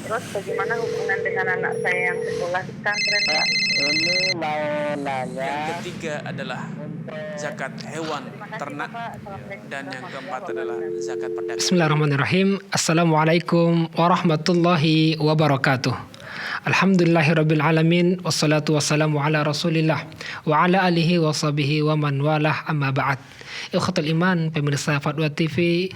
Terus bagaimana hubungan dengan anak saya yang sekolah di pesantren, Pak? Ini mau nanya. Yang ketiga adalah zakat hewan Terima kasih, ternak, Bapak. Assalamualaikum dan yang keempat warahmatullahi adalah wabarakatuh. zakat perdagangan. Bismillahirrahmanirrahim. Assalamualaikum warahmatullahi wabarakatuh. Alhamdulillahirabbil alamin wassalatu wassalamu ala Rasulillah wa ala alihi wa sahbihi wa man walah amma ba'd. Ikhwatul iman, pemirsa Fatwa TV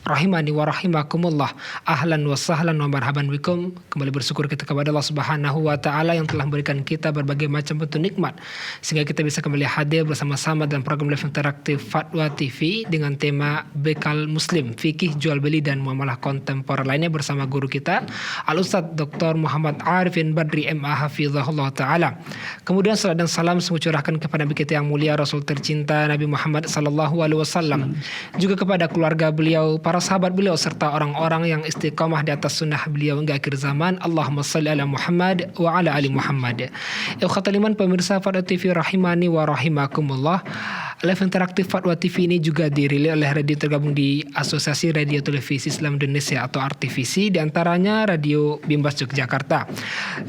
rahimani wa rahimakumullah. Ahlan wa sahlan wa marhaban bikum. Kembali bersyukur kita kepada Allah Subhanahu wa taala yang telah memberikan kita berbagai macam bentuk nikmat sehingga kita bisa kembali hadir bersama-sama dalam program live interaktif Fatwa TV dengan tema Bekal Muslim, Fikih Jual Beli dan Muamalah Kontemporer lainnya bersama guru kita Al Ustadz Dr. Muhammad Arifin Badri MA Hafizahullah taala. Kemudian salat dan salam semua curahkan kepada Nabi kita yang mulia, Rasul tercinta Nabi Muhammad sallallahu alaihi wasallam, juga kepada keluarga beliau, para sahabat beliau serta orang-orang yang istiqamah di atas sunnah beliau hingga akhir zaman. Allahumma shalli ala Muhammad wa ala ali Muhammad. Ikhwatul iman, pemirsa Fatwa TV rahimani wa rahimakumullah. Live interaktif Fatwa TV ini juga dirilis oleh radio tergabung di Asosiasi Radio Televisi Islam Indonesia atau RTVC, di antaranya Radio Bimbas Yogyakarta,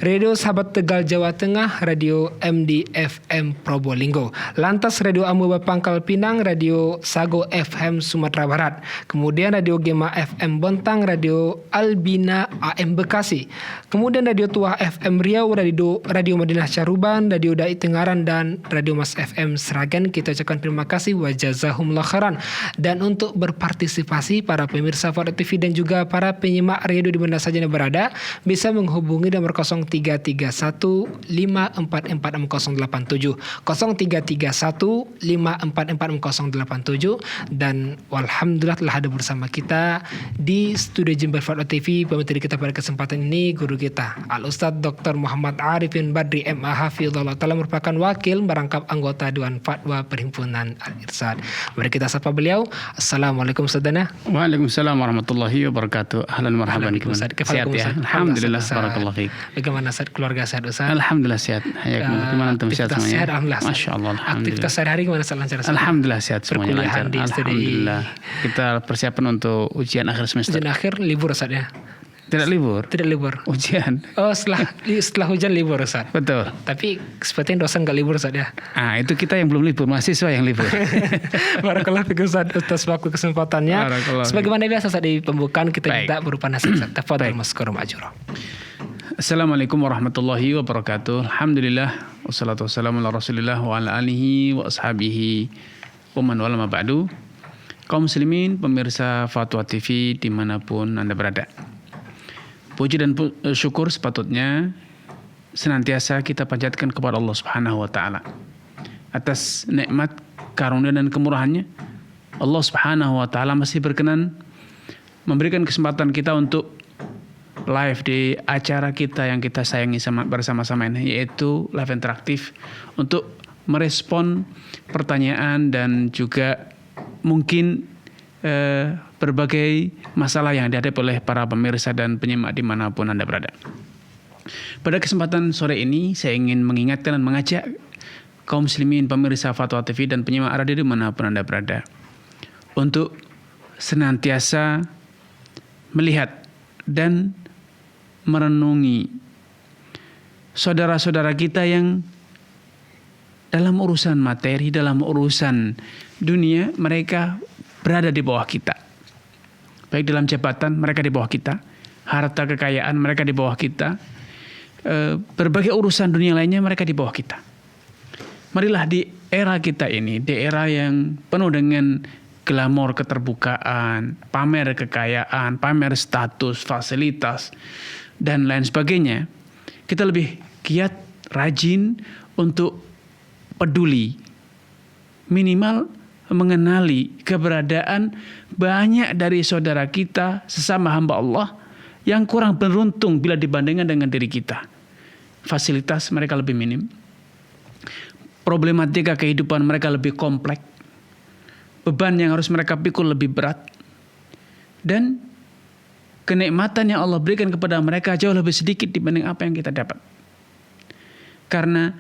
Radio Sahabat Tegal Jawa Tengah, Radio MDFM Probolinggo, lantas Radio Amoeba Pangkal Pinang, Radio Sago FM Sumatera Barat, kemudian Radio Gema FM Bontang, Radio Albina AM Bekasi, kemudian Radio Tuah FM Riau, Radio Madinah Caruban, Radio Dai Tengaran, dan Radio Mas FM Sragen. Kita ucapkan terima kasih wa jazahumullah khairan. Dan untuk berpartisipasi para pemirsa Fatwa TV dan juga para penyimak radio di mana saja yang berada bisa menghubungi nomor 0331 5444087 0331 5444087. Dan alhamdulillah telah ada bersama kita di studio Jember Fatwa TV pemateri kita pada kesempatan ini guru kita Al Ustadz Dr. Muhammad Arifin Badri MA Hafizahullah taala, merupakan wakil merangkap anggota Dewan Fatwa Perhimpunan Al-Irsyad. Mari kita sapa beliau. Assalamualaikum Ustadzana. Waalaikumsalam warahmatullahi wabarakatuh. Ahlan marhaban. Sehat ya? Alhamdulillah, barakallahu fiik. Bagaimana Ustaz, keluarga sehat Ustaz? Alhamdulillah sehat. Gimana antum sehat semuanya? Sehat, alhamdulillah. Masya Allah. Aktivitas sehari-hari gimana Ustaz, lancar Ustaz? Alhamdulillah sehat semuanya lancar. Perkuliahan di studi. Alhamdulillah. Kita persiapan untuk ujian akhir semester. Ujian akhir libur Ustaz ya? Tidak libur. Tidak libur. Ujian. Oh, setelah hujan libur Ustaz. Betul. Tapi sepertinya dosen nggak libur Ustaz ya? Ah, itu kita yang belum libur, mahasiswa yang libur. Barakallah fiik Ustaz atas waktu kesempatannya. Sebagaimana biasa Ustaz di pembukaan kita minta berupa nasihat. Tafadhol maskur ma'jura. Assalamualaikum warahmatullahi wabarakatuh. Alhamdulillah wassalatu wassalamu ala Rasulillah wa ala alihi wa ashabihi wa man wala ma ba'du. Kaum muslimin, pemirsa Fatwa TV dimanapun Anda berada, puji dan syukur sepatutnya senantiasa kita panjatkan kepada Allah Subhanahu wa taala atas nikmat, karunia dan kemurahannya. Allah Subhanahu wa taala masih berkenan memberikan kesempatan kita untuk live di acara kita yang kita sayangi bersama-sama ini, yaitu live interaktif, untuk merespon pertanyaan dan juga mungkin berbagai masalah yang dihadapi oleh para pemirsa dan penyimak dimanapun Anda berada. Pada kesempatan sore ini saya ingin mengingatkan dan mengajak kaum muslimin, pemirsa Fatwa TV dan penyimak radio dimanapun Anda berada untuk senantiasa melihat dan merenungi saudara-saudara kita yang dalam urusan materi, dalam urusan dunia, mereka berada di bawah kita. Baik dalam jabatan, mereka di bawah kita. Harta kekayaan, mereka di bawah kita. Berbagai urusan dunia lainnya, mereka di bawah kita. Marilah di era kita ini, di era yang penuh dengan glamor keterbukaan, pamer kekayaan, pamer status, fasilitas, dan lain sebagainya, kita lebih giat, rajin untuk peduli, minimal mengenali keberadaan banyak dari saudara kita sesama hamba Allah yang kurang beruntung bila dibandingkan dengan diri kita. Fasilitas mereka lebih minim, problematika kehidupan mereka lebih kompleks, beban yang harus mereka pikul lebih berat, dan kenikmatan yang Allah berikan kepada mereka jauh lebih sedikit dibanding apa yang kita dapat. Karena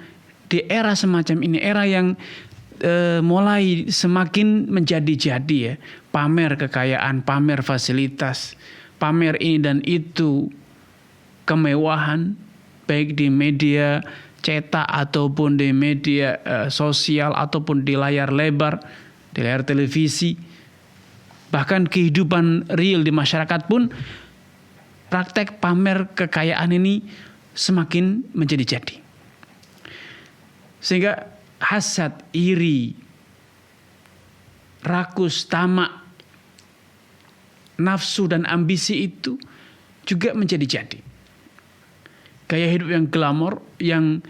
di era semacam ini, era yang mulai semakin menjadi-jadi ya, pamer kekayaan, pamer fasilitas, pamer ini dan itu, kemewahan, baik di media cetak ataupun di media sosial ataupun di layar lebar, di layar televisi, bahkan kehidupan real di masyarakat pun praktek pamer kekayaan ini semakin menjadi-jadi. Sehingga hasad, iri, rakus, tamak, nafsu dan ambisi itu juga menjadi-jadi. Gaya hidup yang glamor, yang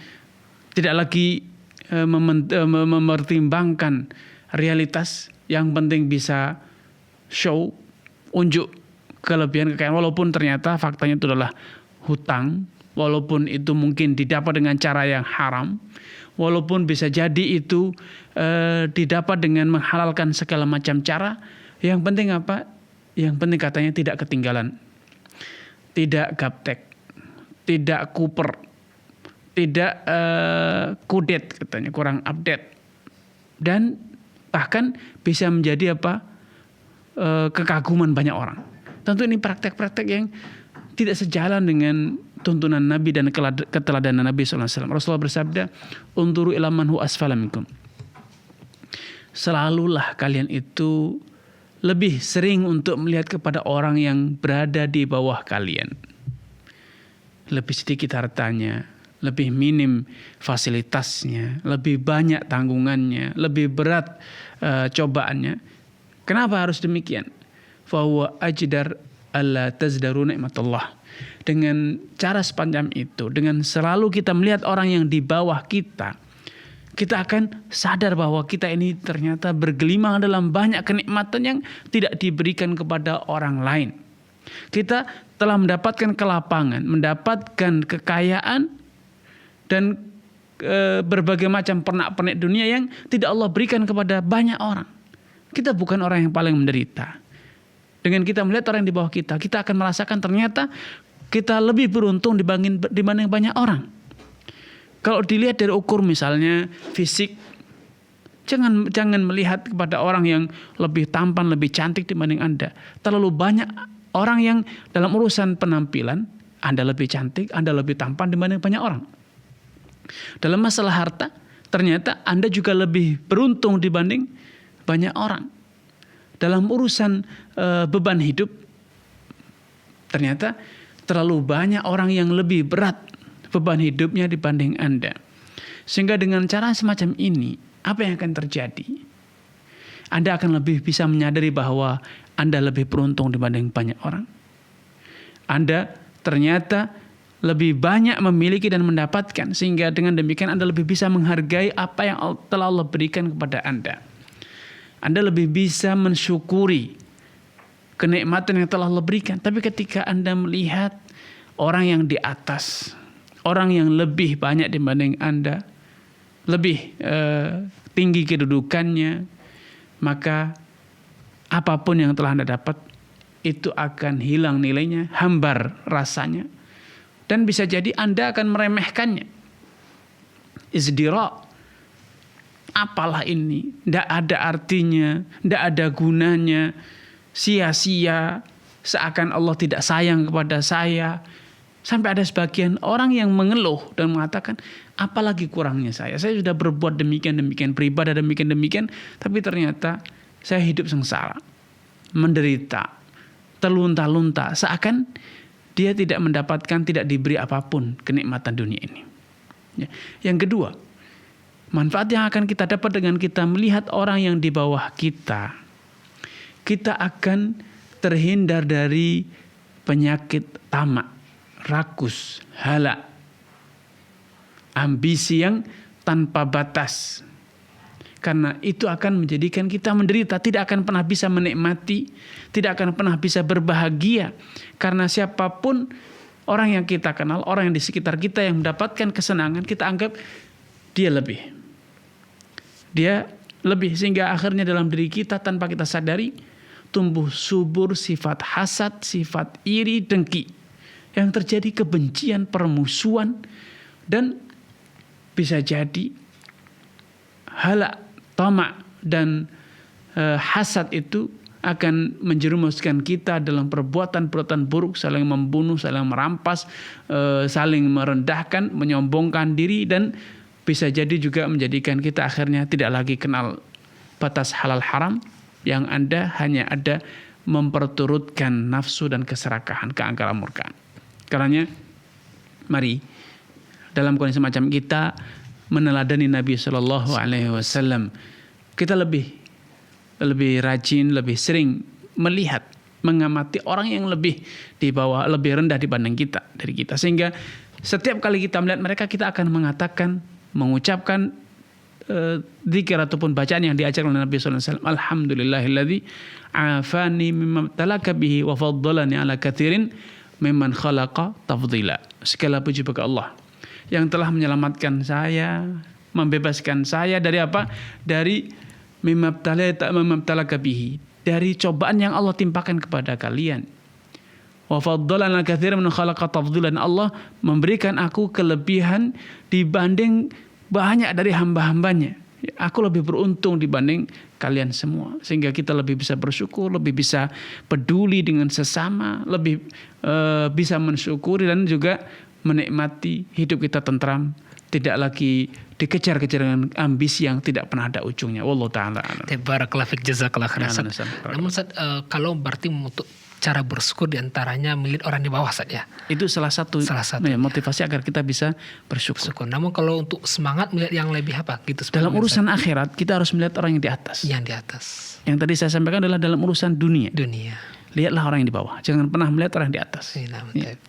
tidak lagi mempertimbangkan realitas, yang penting bisa show, unjuk kelebihan kekayaan, walaupun ternyata faktanya itu adalah hutang, walaupun itu mungkin didapat dengan cara yang haram, walaupun bisa jadi itu didapat dengan menghalalkan segala macam cara. Yang penting apa? Yang penting katanya tidak ketinggalan, tidak gaptek, tidak kuper, tidak kudet katanya, kurang update, dan bahkan bisa menjadi apa? Kekaguman banyak orang. Tentu ini praktek-praktek yang tidak sejalan dengan tuntunan Nabi dan keteladanan Nabi SAW. Rasulullah bersabda, "Unduru ila man hu asfala minkum." Selalulah kalian itu lebih sering untuk melihat kepada orang yang berada di bawah kalian. Lebih sedikit hartanya, lebih minim fasilitasnya, lebih banyak tanggungannya, lebih berat cobaannya. Kenapa harus demikian? Fahuwa ajdar alla tazdaru nikmatullah. Dengan cara sepanjang itu, dengan selalu kita melihat orang yang di bawah kita, kita akan sadar bahwa kita ini ternyata bergelimang dalam banyak kenikmatan yang tidak diberikan kepada orang lain. Kita telah mendapatkan kelapangan, mendapatkan kekayaan, dan berbagai macam pernak-pernik dunia yang tidak Allah berikan kepada banyak orang. Kita bukan orang yang paling menderita. Dengan kita melihat orang yang di bawah kita, kita akan merasakan ternyata kita lebih beruntung dibanding banyak orang. Kalau dilihat dari ukur misalnya fisik, jangan melihat kepada orang yang lebih tampan, lebih cantik dibanding Anda. Terlalu banyak orang yang dalam urusan penampilan, Anda lebih cantik, Anda lebih tampan dibanding banyak orang. Dalam masalah harta, ternyata Anda juga lebih beruntung dibanding banyak orang. Dalam urusan beban hidup, ternyata terlalu banyak orang yang lebih berat beban hidupnya dibanding Anda. Sehingga dengan cara semacam ini, apa yang akan terjadi? Anda akan lebih bisa menyadari bahwa Anda lebih beruntung dibanding banyak orang. Anda ternyata lebih banyak memiliki dan mendapatkan, sehingga dengan demikian Anda lebih bisa menghargai apa yang telah Allah berikan kepada Anda. Anda lebih bisa mensyukuri kenikmatan yang telah Allah berikan. Tapi ketika Anda melihat orang yang di atas, orang yang lebih banyak dibanding Anda, lebih tinggi kedudukannya, maka apapun yang telah Anda dapat itu akan hilang nilainya, hambar rasanya, dan bisa jadi Anda akan meremehkannya. Izdira, apalah ini, tidak ada artinya, tidak ada gunanya, sia-sia, seakan Allah tidak sayang kepada saya. Sampai ada sebagian orang yang mengeluh dan mengatakan, apalagi kurangnya saya sudah berbuat demikian, beribadah demikian, tapi ternyata saya hidup sengsara, menderita, terlunta-lunta, seakan dia tidak mendapatkan, tidak diberi apapun kenikmatan dunia ini. Ya. Yang kedua, manfaat yang akan kita dapat dengan kita melihat orang yang di bawah kita, kita akan terhindar dari penyakit tamak, rakus, hala, ambisi yang tanpa batas. Karena itu akan menjadikan kita menderita, tidak akan pernah bisa menikmati, tidak akan pernah bisa berbahagia. Karena siapapun orang yang kita kenal, orang yang di sekitar kita yang mendapatkan kesenangan, kita anggap dia lebih. Dia lebih, sehingga akhirnya dalam diri kita tanpa kita sadari tumbuh subur sifat hasad, sifat iri, dengki. Yang terjadi kebencian, permusuhan, dan bisa jadi hala, tamak, dan hasad itu akan menjerumuskan kita dalam perbuatan-perbuatan buruk, saling membunuh, saling merampas, saling merendahkan, menyombongkan diri, dan bisa jadi juga menjadikan kita akhirnya tidak lagi kenal batas halal haram, yang hanya ada memperturutkan nafsu dan keserakahan, keangkaran murkaan. Karenanya mari dalam kondisi macam kita meneladani Nabi Shallallahu Alaihi Wasallam, kita lebih rajin, lebih sering melihat, mengamati orang yang lebih di bawah, lebih rendah dibanding dari kita, sehingga setiap kali kita melihat mereka, kita akan mengucapkan zikir ataupun bacaan yang diajarkan oleh Nabi Sallallahu Alaihi Wasallam. Alhamdulillahilladzi afani mimma talaka bihi wa faddalani ala katsirin mimman khalaqa tafdila. Segala puji bagi Allah yang telah menyelamatkan saya, membebaskan saya dari apa? Dari mimma talaka bihi, dari cobaan yang Allah timpakan kepada kalian. Wa faddalani ala katsirin mimman khalaqa tafdila. Allah memberikan aku kelebihan dibanding banyak dari hamba-hambanya. Aku lebih beruntung dibanding kalian semua. Sehingga kita lebih bisa bersyukur, lebih bisa peduli dengan sesama, lebih bisa mensyukuri dan juga menikmati hidup kita tentram, tidak lagi dikejar-kejar dengan ambisi yang tidak pernah ada ujungnya. Wallahu ta'ala a'lam. Barakallahu fik, jazakallahu khairan. Namun Ustaz, kalau berarti untuk cara bersyukur diantaranya melihat orang di bawah saja. Itu salah satu motivasi agar kita bisa bersyukur. Namun kalau untuk semangat melihat yang lebih apa gitu. Dalam urusan akhirat kita harus melihat orang yang di atas. Yang di atas. Yang tadi saya sampaikan adalah dalam urusan dunia. Lihatlah orang yang di bawah. Jangan pernah melihat orang yang di atas.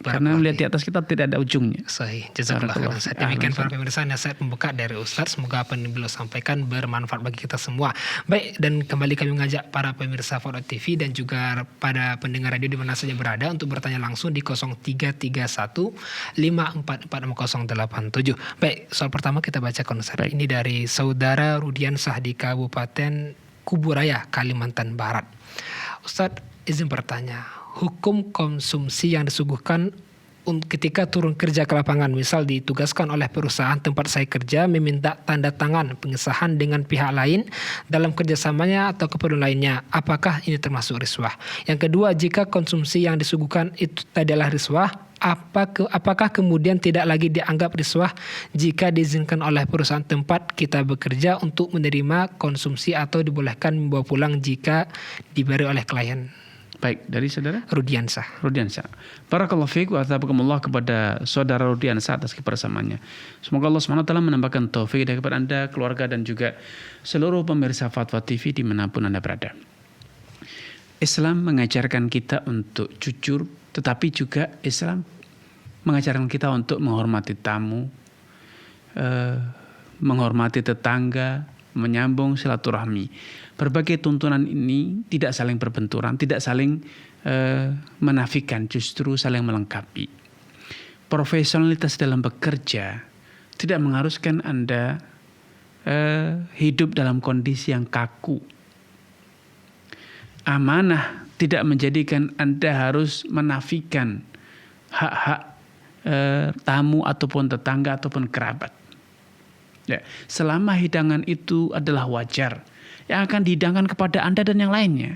Karena melihat di atas kita tidak ada ujungnya. Sahih. Jazakallah khairan. Demikian para pemirsa nasihat pembuka dari Ustaz. Semoga apa yang beliau sampaikan bermanfaat bagi kita semua. Baik, dan kembali kami mengajak para pemirsa Fuad TV dan juga pada pendengar radio di mana saja berada untuk bertanya langsung di 0331 544 6087. Baik, soal pertama kita bacakan Ustaz. Ini dari Saudara Rudiansah di Kabupaten Kuburaya, Kalimantan Barat. Ustaz, izin bertanya, hukum konsumsi yang disuguhkan ketika turun kerja ke lapangan, misal ditugaskan oleh perusahaan tempat saya kerja meminta tanda tangan pengesahan dengan pihak lain dalam kerjasamanya atau keperluan lainnya, apakah ini termasuk riswah? Yang kedua, jika konsumsi yang disuguhkan itu adalah riswah, apakah kemudian tidak lagi dianggap riswah jika diizinkan oleh perusahaan tempat kita bekerja untuk menerima konsumsi atau dibolehkan membawa pulang jika diberi oleh klien? Baik, dari saudara Rudiansah. Barakallahu fiik wa athabakumullah kepada saudara Rudiansah atas kebersamaannya. Semoga Allah SWT menambahkan taufik kepada Anda, keluarga, dan juga seluruh pemirsa Fatwa TV dimanapun Anda berada. Islam mengajarkan kita untuk jujur, tetapi juga Islam mengajarkan kita untuk menghormati tamu, menghormati tetangga, menyambung silaturahmi. Berbagai tuntunan ini tidak saling berbenturan, tidak saling menafikan, justru saling melengkapi. Profesionalitas dalam bekerja tidak mengharuskan Anda hidup dalam kondisi yang kaku. Amanah tidak menjadikan Anda harus menafikan hak-hak tamu ataupun tetangga ataupun kerabat. Ya, selama hidangan itu adalah wajar, yang akan dihidangkan kepada Anda dan yang lainnya.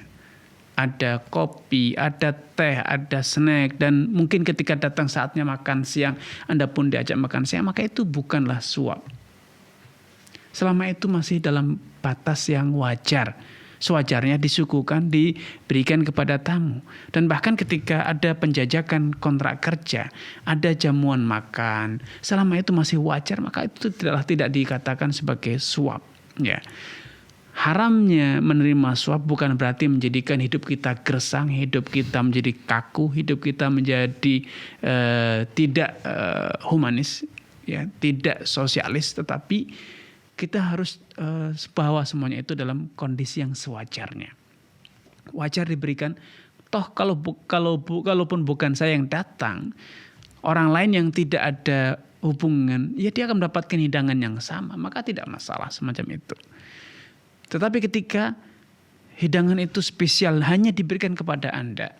Ada kopi, ada teh, ada snack, dan mungkin ketika datang saatnya makan siang, Anda pun diajak makan siang, maka itu bukanlah suap. Selama itu masih dalam batas yang wajar. Sewajarnya disuguhkan, diberikan kepada tamu. Dan bahkan ketika ada penjajakan kontrak kerja, ada jamuan makan, selama itu masih wajar, maka itu tidak dikatakan sebagai suap. Ya. Haramnya menerima suap bukan berarti menjadikan hidup kita gersang, hidup kita menjadi kaku, hidup kita menjadi tidak humanis, ya, tidak sosialis, tetapi kita harus bawa semuanya itu dalam kondisi yang sewajarnya. Wajar diberikan. Toh kalaupun bukan saya yang datang, orang lain yang tidak ada hubungan, ya dia akan mendapatkan hidangan yang sama, maka tidak masalah semacam itu. Tetapi ketika hidangan itu spesial hanya diberikan kepada Anda,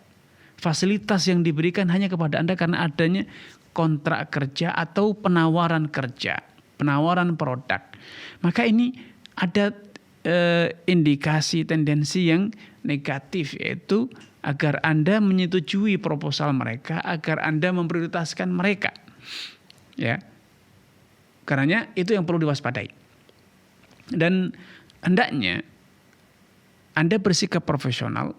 fasilitas yang diberikan hanya kepada Anda karena adanya kontrak kerja atau penawaran kerja, penawaran produk, maka ini ada indikasi tendensi yang negatif, yaitu agar Anda menyetujui proposal mereka, agar Anda memprioritaskan mereka. Ya. Karenanya itu yang perlu diwaspadai. Dan hendaknya Anda bersikap profesional,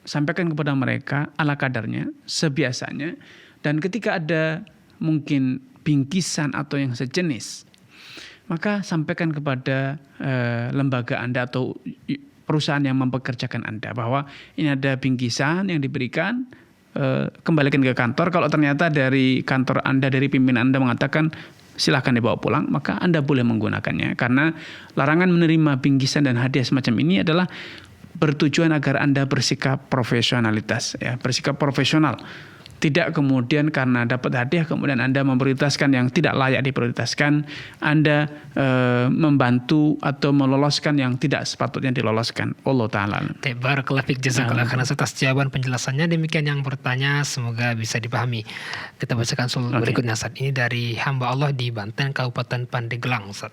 sampaikan kepada mereka ala kadarnya, sebiasanya, dan ketika ada mungkin bingkisan atau yang sejenis, maka sampaikan kepada lembaga Anda atau perusahaan yang mempekerjakan Anda bahwa ini ada bingkisan yang diberikan, kembalikan ke kantor. Kalau ternyata dari kantor Anda, dari pimpinan Anda mengatakan silahkan dibawa pulang, maka Anda boleh menggunakannya. Karena larangan menerima bingkisan dan hadiah semacam ini adalah bertujuan agar Anda bersikap profesionalitas, ya, bersikap profesional. Tidak kemudian karena dapat hadiah kemudian Anda memprioritaskan yang tidak layak diprioritaskan, Anda membantu atau meloloskan yang tidak sepatutnya diloloskan. Allah Ta'ala. Barakallahu fiik, jazakallahu khairan atas jawaban penjelasannya. Demikian yang bertanya, semoga bisa dipahami. Kita bacakan soal berikutnya, Ustaz. Ini dari hamba Allah di Banten, Kabupaten Pandeglang, Ustaz.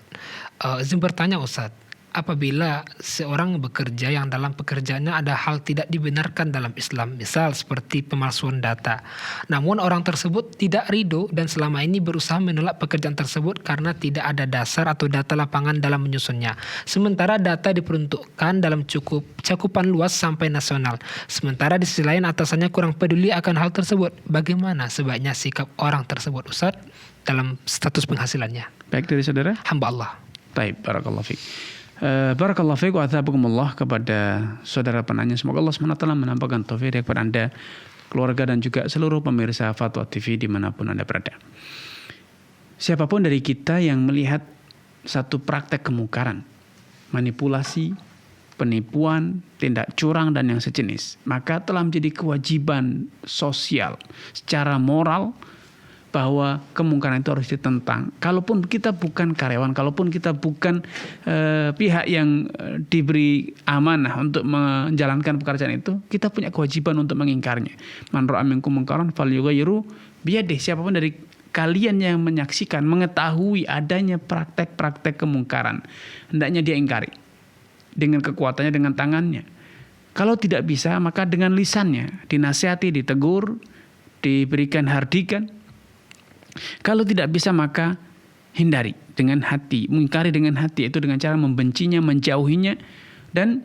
Izin bertanya, Ustaz. Apabila seorang bekerja yang dalam pekerjaannya ada hal tidak dibenarkan dalam Islam, misal seperti pemalsuan data, namun orang tersebut tidak ridho dan selama ini berusaha menolak pekerjaan tersebut karena tidak ada dasar atau data lapangan dalam menyusunnya. Sementara data diperuntukkan dalam cakupan luas sampai nasional. Sementara di sisi lain atasannya kurang peduli akan hal tersebut. Bagaimana sebaiknya sikap orang tersebut, Ustaz, dalam status penghasilannya? Baik, dari saudara Hamba Allah. Baik, barakallahu fiik. Barakallahu fiik wa athabakumullah kepada saudara penanya. Semoga Allah SWT menampakkan taufik kepada Anda, keluarga, dan juga seluruh pemirsa Fatwa TV dimanapun Anda berada. Siapapun dari kita yang melihat satu praktek kemungkaran, manipulasi, penipuan, tindak curang, dan yang sejenis, maka telah menjadi kewajiban sosial secara moral bahwa kemungkaran itu harus ditentang. Kalaupun kita bukan karyawan, kalaupun kita bukan pihak yang diberi amanah untuk menjalankan pekerjaan itu, kita punya kewajiban untuk mengingkarnya. Man ra'a minkum munkaran falyughayyiru biyadihi. Siapapun dari kalian yang menyaksikan, mengetahui adanya praktek-praktek kemungkaran, hendaknya dia ingkari dengan kekuatannya, dengan tangannya. Kalau tidak bisa, maka dengan lisannya, dinasihati, ditegur, diberikan hardikan. Kalau tidak bisa, maka hindari dengan hati, mengingkari dengan hati, itu dengan cara membencinya, menjauhinya, dan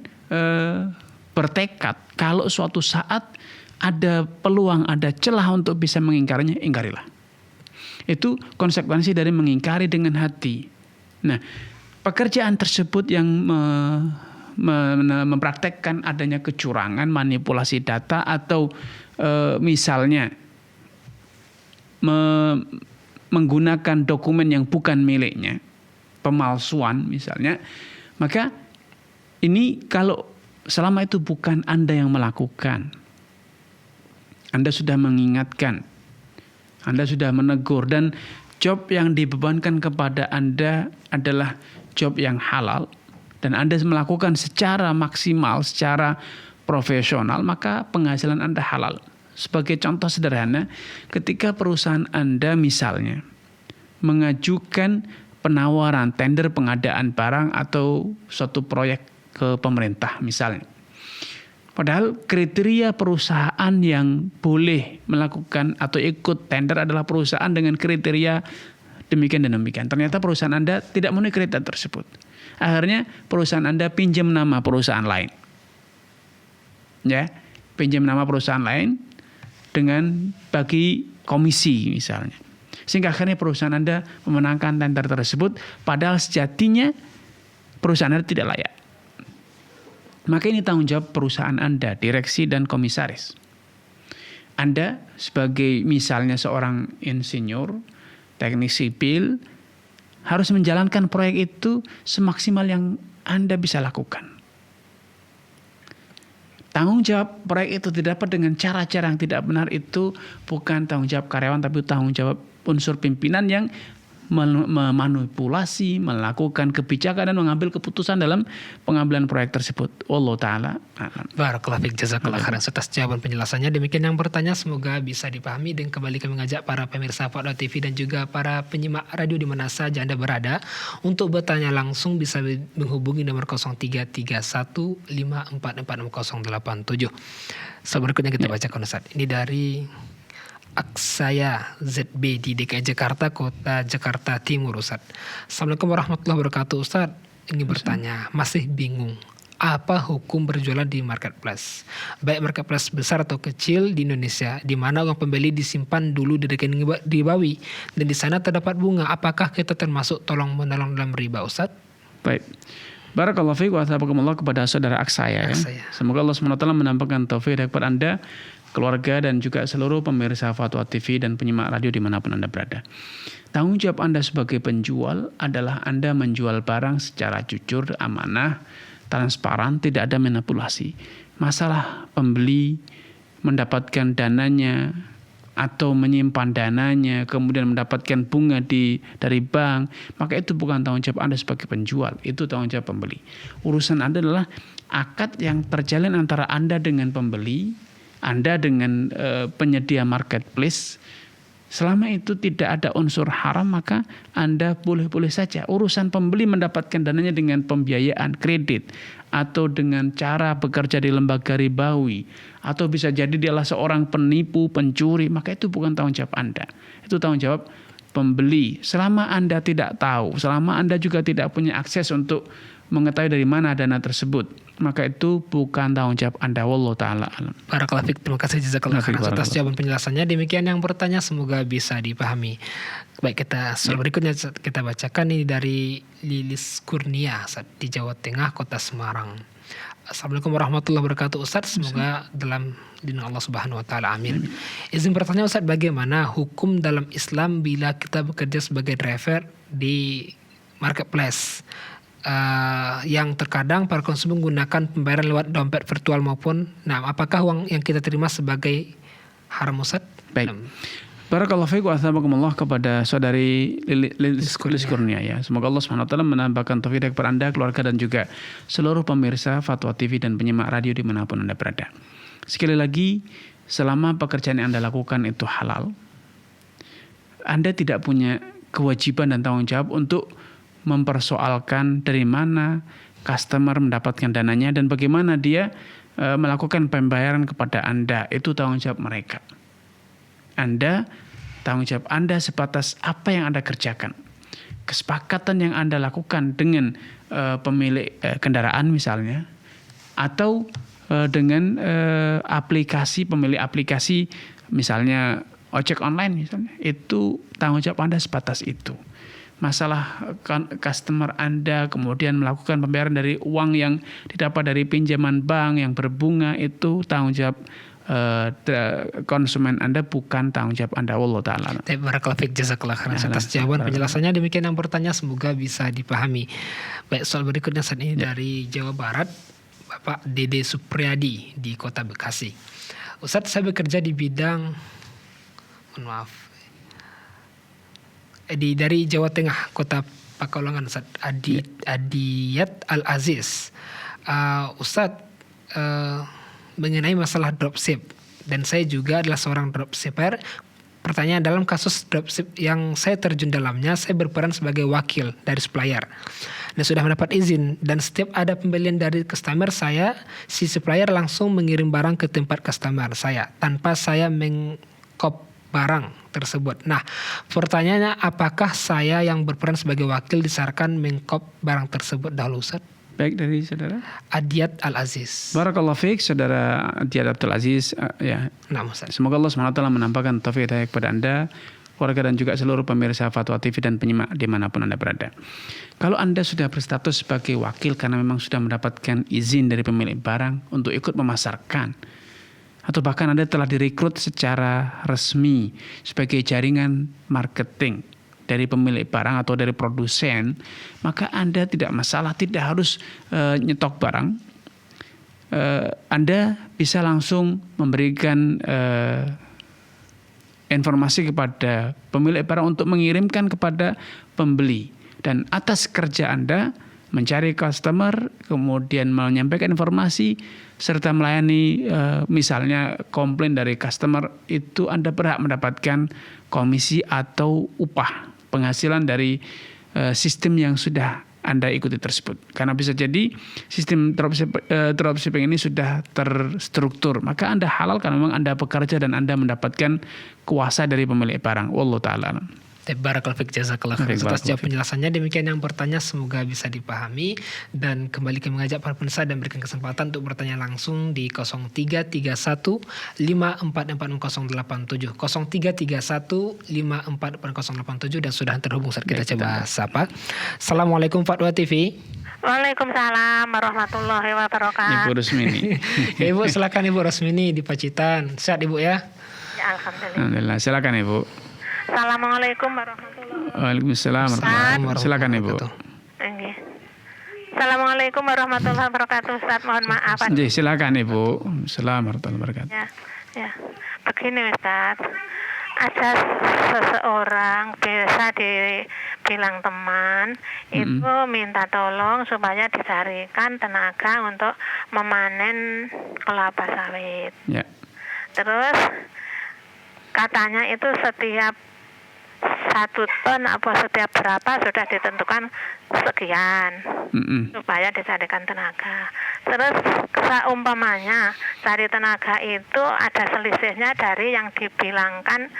bertekad kalau suatu saat ada peluang, ada celah untuk bisa mengingkarinya, ingkarilah. Itu konsekuensi dari mengingkari dengan hati. Nah, pekerjaan tersebut yang mempraktekkan adanya kecurangan, manipulasi data, atau misalnya menggunakan dokumen yang bukan miliknya, pemalsuan misalnya, maka ini kalau selama itu bukan Anda yang melakukan, Anda sudah mengingatkan, Anda sudah menegur, dan job yang dibebankan kepada Anda adalah job yang halal, dan Anda melakukan secara maksimal, secara profesional, maka penghasilan Anda halal. Sebagai contoh sederhana, ketika perusahaan Anda misalnya mengajukan penawaran tender pengadaan barang atau suatu proyek ke pemerintah misalnya. Padahal kriteria perusahaan yang boleh melakukan atau ikut tender adalah perusahaan dengan kriteria demikian dan demikian. Ternyata perusahaan Anda tidak memenuhi kriteria tersebut. Akhirnya perusahaan Anda pinjam nama perusahaan lain. Ya, pinjam nama perusahaan lain dengan bagi komisi misalnya. Sehingga akhirnya perusahaan Anda memenangkan tender tersebut, padahal sejatinya perusahaan Anda tidak layak. Maka ini tanggung jawab perusahaan Anda, direksi dan komisaris. Anda sebagai misalnya seorang insinyur, teknik sipil, harus menjalankan proyek itu semaksimal yang Anda bisa lakukan. Tanggung jawab proyek itu didapat dengan cara-cara yang tidak benar, itu bukan tanggung jawab karyawan, tapi tanggung jawab unsur pimpinan yang memanipulasi, melakukan kebijakan dan mengambil keputusan dalam pengambilan proyek tersebut. Wallahu taala a'lam. Barakallahu fiik, jazakallah khairan atas jawaban penjelasannya. Demikian yang bertanya semoga bisa dipahami, dan kembali kami mengajak para pemirsa Fatwa TV dan juga para penyimak radio di mana saja Anda berada untuk bertanya langsung bisa menghubungi nomor 0331544687. Berikutnya kita bacakan Ustaz. Ini dari Aksaya ZB di DKI Jakarta, Kota Jakarta Timur, Ustaz. Assalamualaikum warahmatullahi wabarakatuh, Ustaz. Ini bertanya, masih bingung apa hukum berjualan di marketplace, baik marketplace besar atau kecil di Indonesia, di mana uang pembeli disimpan dulu di rekening ribawi dan di sana terdapat bunga. Apakah kita termasuk tolong menolong dalam riba, Ustaz? Baik. Barakallahu fiik wa tabakumullah kepada saudara Aksaya. Semoga Allah SWT menampakkan taufik kepada Anda, keluarga, dan juga seluruh pemirsa Fatwa TV dan penyimak radio dimanapun Anda berada. Tanggung jawab Anda sebagai penjual adalah Anda menjual barang secara jujur, amanah, transparan, tidak ada manipulasi. Masalah pembeli mendapatkan dananya atau menyimpan dananya kemudian mendapatkan bunga dari bank, maka itu bukan tanggung jawab Anda sebagai penjual, itu tanggung jawab pembeli. Urusan Anda adalah akad yang terjalin antara Anda dengan pembeli, Anda dengan penyedia marketplace. Selama itu tidak ada unsur haram, maka Anda boleh-boleh saja. Urusan pembeli mendapatkan dananya dengan pembiayaan kredit atau dengan cara bekerja di lembaga ribawi, atau bisa jadi dia adalah seorang penipu, pencuri, maka itu bukan tanggung jawab Anda. Itu tanggung jawab pembeli. Selama Anda tidak tahu, selama Anda juga tidak punya akses untuk mengetahui dari mana dana tersebut, maka itu bukan tanggung jawab Anda. Wallahu taala alam. Barakallahu fiik, terima kasih jazakallahu khairan atas jawaban penjelasannya. Demikian yang bertanya semoga bisa dipahami. Baik, soal berikutnya kita bacakan ini dari Lilis Kurnia di Jawa Tengah, Kota Semarang. Assalamualaikum warahmatullahi wabarakatuh, Ustaz. Semoga dalam lindungan Allah Subhanahu wa taala. Amin. Izin bertanya, Ustaz, bagaimana hukum dalam Islam bila kita bekerja sebagai driver di marketplace yang terkadang para konsumen menggunakan pembayaran lewat dompet virtual maupun, apakah uang yang kita terima sebagai haram, Ustaz? Baik. Barakallahu fiik wa tabakumullah kepada saudari Lilis Kurnia ya. Semoga Allah SWT menambahkan taufik kepada Anda, keluarga, dan juga seluruh pemirsa Fatwa TV dan penyimak radio dimanapun Anda berada. Sekali lagi, selama pekerjaan yang Anda lakukan itu halal, Anda tidak punya kewajiban dan tanggung jawab untuk mempersoalkan dari mana customer mendapatkan dananya dan bagaimana dia melakukan pembayaran kepada Anda. Itu tanggung jawab mereka. Tanggung jawab Anda sebatas apa yang Anda kerjakan. Kesepakatan yang Anda lakukan dengan pemilik kendaraan misalnya, atau dengan pemilik aplikasi misalnya ojek online misalnya, itu tanggung jawab Anda sebatas itu. Masalah customer Anda kemudian melakukan pembayaran dari uang yang didapat dari pinjaman bank yang berbunga, itu tanggung jawab konsumen Anda, bukan tanggung jawab Anda. Wallahu taala. Barakallahu fiik, jazakallahu khairan atas jawaban penjelasannya. Demikian yang bertanya semoga bisa dipahami. Baik, soal berikutnya saat ini dari Jawa Barat, Bapak Dede Supriyadi di Kota Bekasi. Ustaz, saya bekerja di bidang dari Jawa Tengah, Kota Pakalongan, Ustaz. Adiyat Al-Aziz. Ustaz, mengenai masalah dropship, dan saya juga adalah seorang dropshipper. Pertanyaan, dalam kasus dropship yang saya terjun dalamnya, saya berperan sebagai wakil dari supplier dan sudah mendapat izin, dan setiap ada pembelian dari customer saya, si supplier langsung mengirim barang ke tempat customer saya tanpa saya mengkop barang tersebut. Nah, pertanyaannya, apakah saya yang berperan sebagai wakil disarankan mengkop barang tersebut dahulu, Ustaz? Baik, dari saudara Adiyat Al-Aziz. Barakallahu fiik, saudara Adiyat Abdul Aziz. Semoga Allah SWT menampakkan taufik hidayah kepada Anda, keluarga, dan juga seluruh pemirsa Fatwa TV dan penyimak dimanapun Anda berada. Kalau Anda sudah berstatus sebagai wakil karena memang sudah mendapatkan izin dari pemilik barang untuk ikut memasarkan, atau bahkan Anda telah direkrut secara resmi sebagai jaringan marketing dari pemilik barang atau dari produsen, maka Anda tidak masalah, tidak harus nyetok barang. Anda bisa langsung memberikan informasi kepada pemilik barang untuk mengirimkan kepada pembeli. Dan atas kerja Anda mencari customer, kemudian menyampaikan informasi, serta melayani misalnya komplain dari customer, itu Anda berhak mendapatkan komisi atau upah penghasilan dari sistem yang sudah Anda ikuti tersebut. Karena bisa jadi sistem dropshipping ini sudah terstruktur, maka Anda halal karena memang Anda bekerja dan Anda mendapatkan kuasa dari pemilik barang. Wallahu ta'ala. Barakallahu fiik, jazakallah khair atas jawab penjelasannya. Demikian yang bertanya, semoga bisa dipahami. Dan kembali kami mengajak para pemirsa dan berikan kesempatan untuk bertanya langsung di 0331 544087, 0331 544087, dan sudah terhubung saat kita coba sapa. Assalamualaikum Fatwa TV. Waalaikumsalam warahmatullahi wabarakatuh. Ibu Rusmini. Ibu, silakan Ibu Rusmini di Pacitan. Sehat Ibu ya? Ya, alhamdulillah. Alhamdulillah. Silakan Ibu. Assalamualaikum warahmatullahi wabarakatuh. Waalaikumsalam warahmatullahi wabarakatuh. Silakan Ibu. Nggih. Assalamualaikum warahmatullahi wabarakatuh. Ustaz, mohon maaf. Nggih, silakan Ibu. Assalamualaikum warahmatullahi wabarakatuh. Ya. Begini Ustaz. Ada seseorang, biasa dibilang teman, itu minta tolong supaya dicarikan tenaga untuk memanen kelapa sawit. Ya. Terus katanya itu setiap 1 ton apa setiap berapa sudah ditentukan sekian supaya dicarikan tenaga. Terus seumpamanya cari tenaga itu ada selisihnya dari yang dibilangkan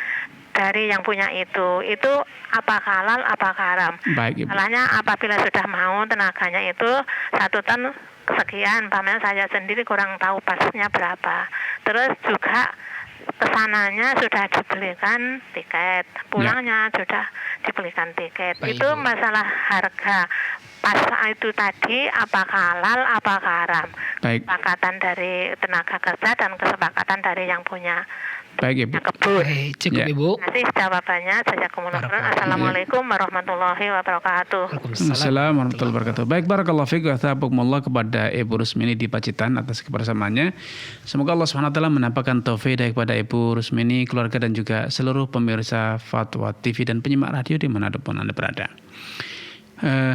dari yang punya itu apa halal apa haram. Baik, Ibu. Salahnya apabila sudah mau tenaganya itu 1 ton sekian, paman saya sendiri kurang tahu pasnya berapa. Terus juga kesananya sudah dibelikan tiket, pulangnya sudah dibelikan tiket. Baik, itu Ibu. masalah harga pas itu tadi apakah halal apakah haram. Baik. Kesepakatan dari tenaga kerja dan kesepakatan dari yang punya Baik, Ibu. kebun. Baik, cukup Ya. Ibu. Nanti jawabannya jazakumullah khairan. Assalamualaikum warahmatullahi wabarakatuh. Assalamualaikum warahmatullahi wabarakatuh. Baik, barakallahu fiik wa thabakumullah kepada Ibu Rusmini di Pacitan atas kebersamaannya. Semoga Allah SWT menampakkan taufik kepada Ibu Rusmini, keluarga dan juga seluruh pemirsa Fatwa TV dan penyimak radio dimanapun Anda berada.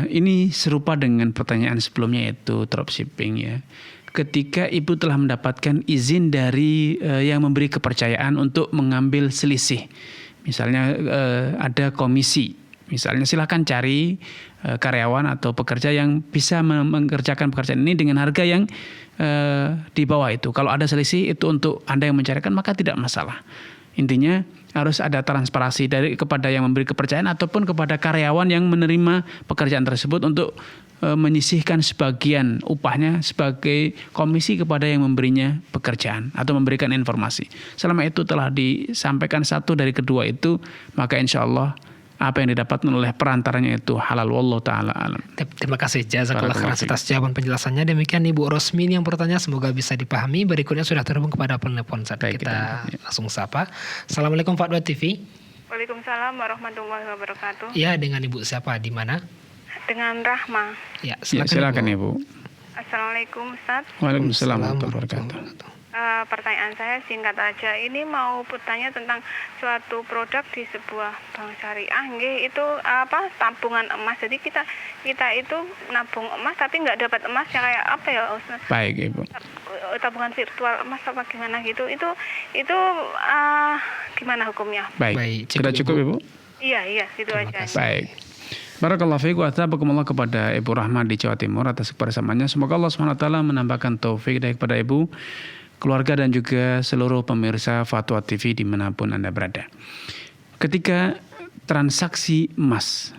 Ini serupa dengan pertanyaan sebelumnya, yaitu dropshipping ya. Ketika ibu telah mendapatkan izin dari yang memberi kepercayaan untuk mengambil selisih, misalnya ada komisi, misalnya silakan cari karyawan atau pekerja yang bisa mengerjakan pekerjaan ini dengan harga yang di bawah itu. Kalau ada selisih itu untuk Anda yang mencarikan, maka tidak masalah. Intinya harus ada transparansi kepada yang memberi kepercayaan ataupun kepada karyawan yang menerima pekerjaan tersebut untuk menyisihkan sebagian upahnya sebagai komisi kepada yang memberinya pekerjaan atau memberikan informasi. Selama itu telah disampaikan satu dari kedua itu, maka insya Allah apa yang didapatkan oleh perantaranya itu halal. Wallahu ta'ala alam. Terima kasih jazakallah khairan atas jawaban penjelasannya. Demikian Ibu Rosmini yang bertanya, semoga bisa dipahami. Berikutnya sudah terhubung kepada penelpon saat Baik, kita langsung sapa. Assalamualaikum Fatwa TV. Waalaikumsalam warahmatullahi wabarakatuh. Ya, dengan Ibu siapa, di mana? Dengan Rahma. Ya, Ya, silakan Ibu. Assalamualaikum Ustaz. Waalaikumsalam warahmatullahi wabarakatuh. Pertanyaan saya singkat aja. Ini mau bertanya tentang suatu produk di sebuah bank syariah. Nggih, itu tabungan emas. Jadi kita itu nabung emas tapi nggak dapat emas ya, kayak apa ya Ustaz? Baik, Ibu. Tabungan virtual emas apa gimana gitu. Itu gimana hukumnya? Baik. Cukup, Sudah cukup, Ibu? Iya, gitu aja. Baik. Barakallahu fiik wa tabakumullah kepada Ibu Rahman di Jawa Timur atas kebersamaannya. Semoga Allah SWT menambahkan taufik kepada Ibu, keluarga dan juga seluruh pemirsa Fatwa TV dimanapun Anda berada. Ketika transaksi emas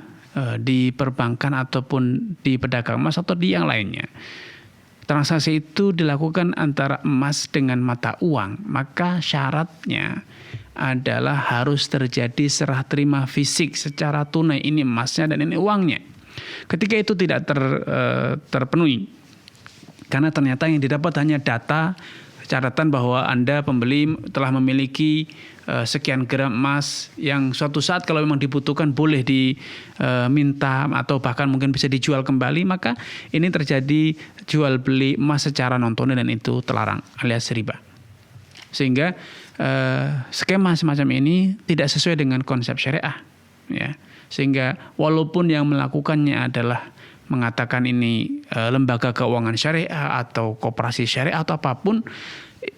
di perbankan ataupun di pedagang emas atau di yang lainnya, transaksi itu dilakukan antara emas dengan mata uang, maka syaratnya adalah harus terjadi serah terima fisik secara tunai, ini emasnya dan ini uangnya. Ketika itu tidak terpenuhi, karena ternyata yang didapat hanya data catatan bahwa Anda pembeli telah memiliki sekian gram emas yang suatu saat kalau memang dibutuhkan boleh diminta atau bahkan mungkin bisa dijual kembali, maka ini terjadi jual beli emas secara non tunai dan itu terlarang alias riba. Sehingga skema semacam ini tidak sesuai dengan konsep syariah, ya. Sehingga walaupun yang melakukannya adalah mengatakan ini lembaga keuangan syariah atau koperasi syariah atau apapun,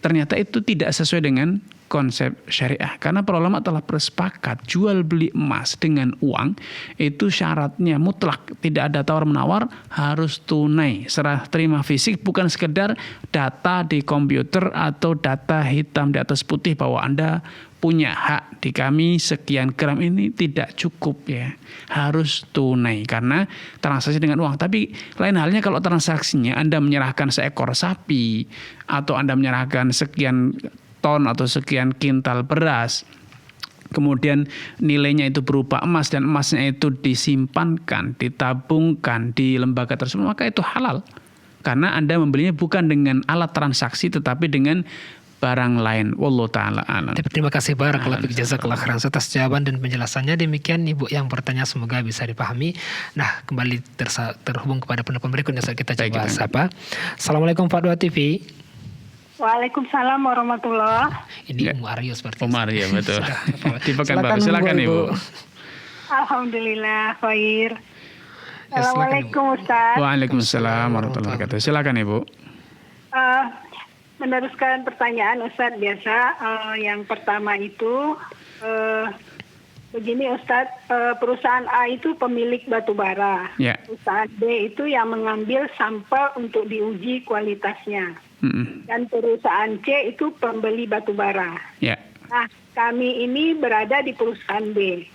ternyata itu tidak sesuai dengan konsep syariah. Karena para ulama telah bersepakat jual beli emas dengan uang itu syaratnya mutlak, tidak ada tawar-menawar, harus tunai, serah terima fisik, bukan sekedar data di komputer atau data hitam di atas putih bahwa Anda punya hak di kami sekian gram, ini tidak cukup ya. Harus tunai karena transaksi dengan uang. Tapi lain halnya kalau transaksinya Anda menyerahkan seekor sapi atau Anda menyerahkan sekian ton atau sekian kintal beras, kemudian nilainya itu berupa emas dan emasnya itu disimpankan, ditabungkan di lembaga tersebut, maka itu halal. Karena Anda membelinya bukan dengan alat transaksi tetapi dengan barang lain. Wallahu ta'ala a'lam. Terima kasih barakallahu fiik, jazakallahu khairan atas jawaban dan penjelasannya. Demikian Ibu yang bertanya, semoga bisa dipahami. Nah, kembali terhubung kepada penelpon berikutnya, saat kita coba sapa. Assalamualaikum Pak Dua TV. Waalaikumsalam warahmatullahi. Ini Umu Aryo seperti Umar ya, betul. Di Pekanbaru. Silakan Ibu. Alhamdulillah khair. Ya, Assalamualaikum Ustaz. Waalaikumsalam warahmatullahi wabarakatuh. Silakan Ibu. Meneruskan pertanyaan Ustaz biasa. Yang pertama itu begini Ustaz, perusahaan A itu pemilik batu bara. Ya. Perusahaan B itu yang mengambil sampel untuk diuji kualitasnya. Dan perusahaan C itu pembeli batu bara. Ya. Nah, kami ini berada di perusahaan B.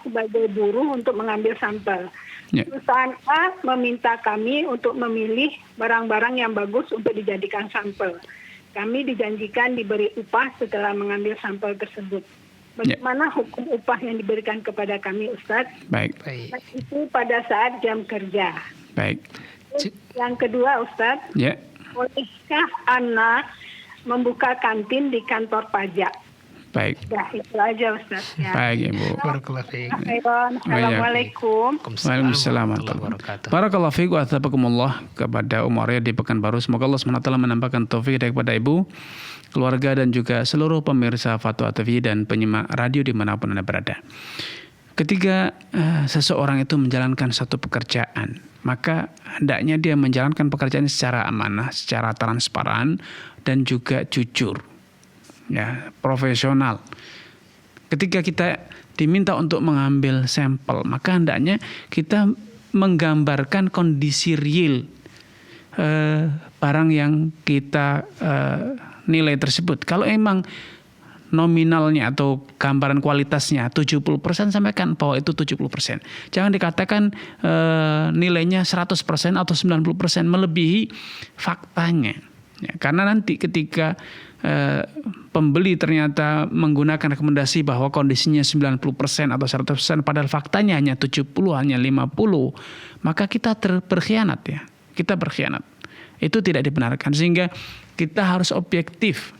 Sebagai buruh untuk mengambil sampel. Ya. Perusahaan A meminta kami untuk memilih barang-barang yang bagus untuk dijadikan sampel. Kami dijanjikan diberi upah setelah mengambil sampel tersebut. Bagaimana hukum upah yang diberikan kepada kami, Ustadz? Baik. Itu pada saat jam kerja. Baik. Yang kedua, Ustadz, Ya. bolehkah anak membuka kantin di kantor pajak? Baik. Ya, itu aja Ustadz. Ya. Baik Ibu. Barakallahu fiik. Assalamualaikum. Waalaikumsalam warahmatullahi wabarakatuh. Barakallahu fiik wa athabakumullah kepada Umar di Pekanbaru. Semoga Allah SWT menambahkan taufik kepada Ibu, keluarga dan juga seluruh pemirsa Fatwa TV dan penyimak radio dimanapun Anda berada. Ketika seseorang itu menjalankan satu pekerjaan, maka hendaknya dia menjalankan pekerjaan secara amanah, secara transparan dan juga jujur, ya, profesional. Ketika kita diminta untuk mengambil sampel, maka hendaknya kita menggambarkan kondisi real barang yang kita nilai tersebut. Kalau emang nominalnya atau gambaran kualitasnya 70%, sampaikan bahwa itu 70%. Jangan dikatakan nilainya 100% atau 90%, melebihi faktanya. Ya, karena nanti ketika pembeli ternyata menggunakan rekomendasi bahwa kondisinya 90% atau 100%, padahal faktanya hanya 70, hanya 50, maka kita berkhianat ya. Kita berkhianat. Itu tidak dibenarkan. Sehingga kita harus objektif.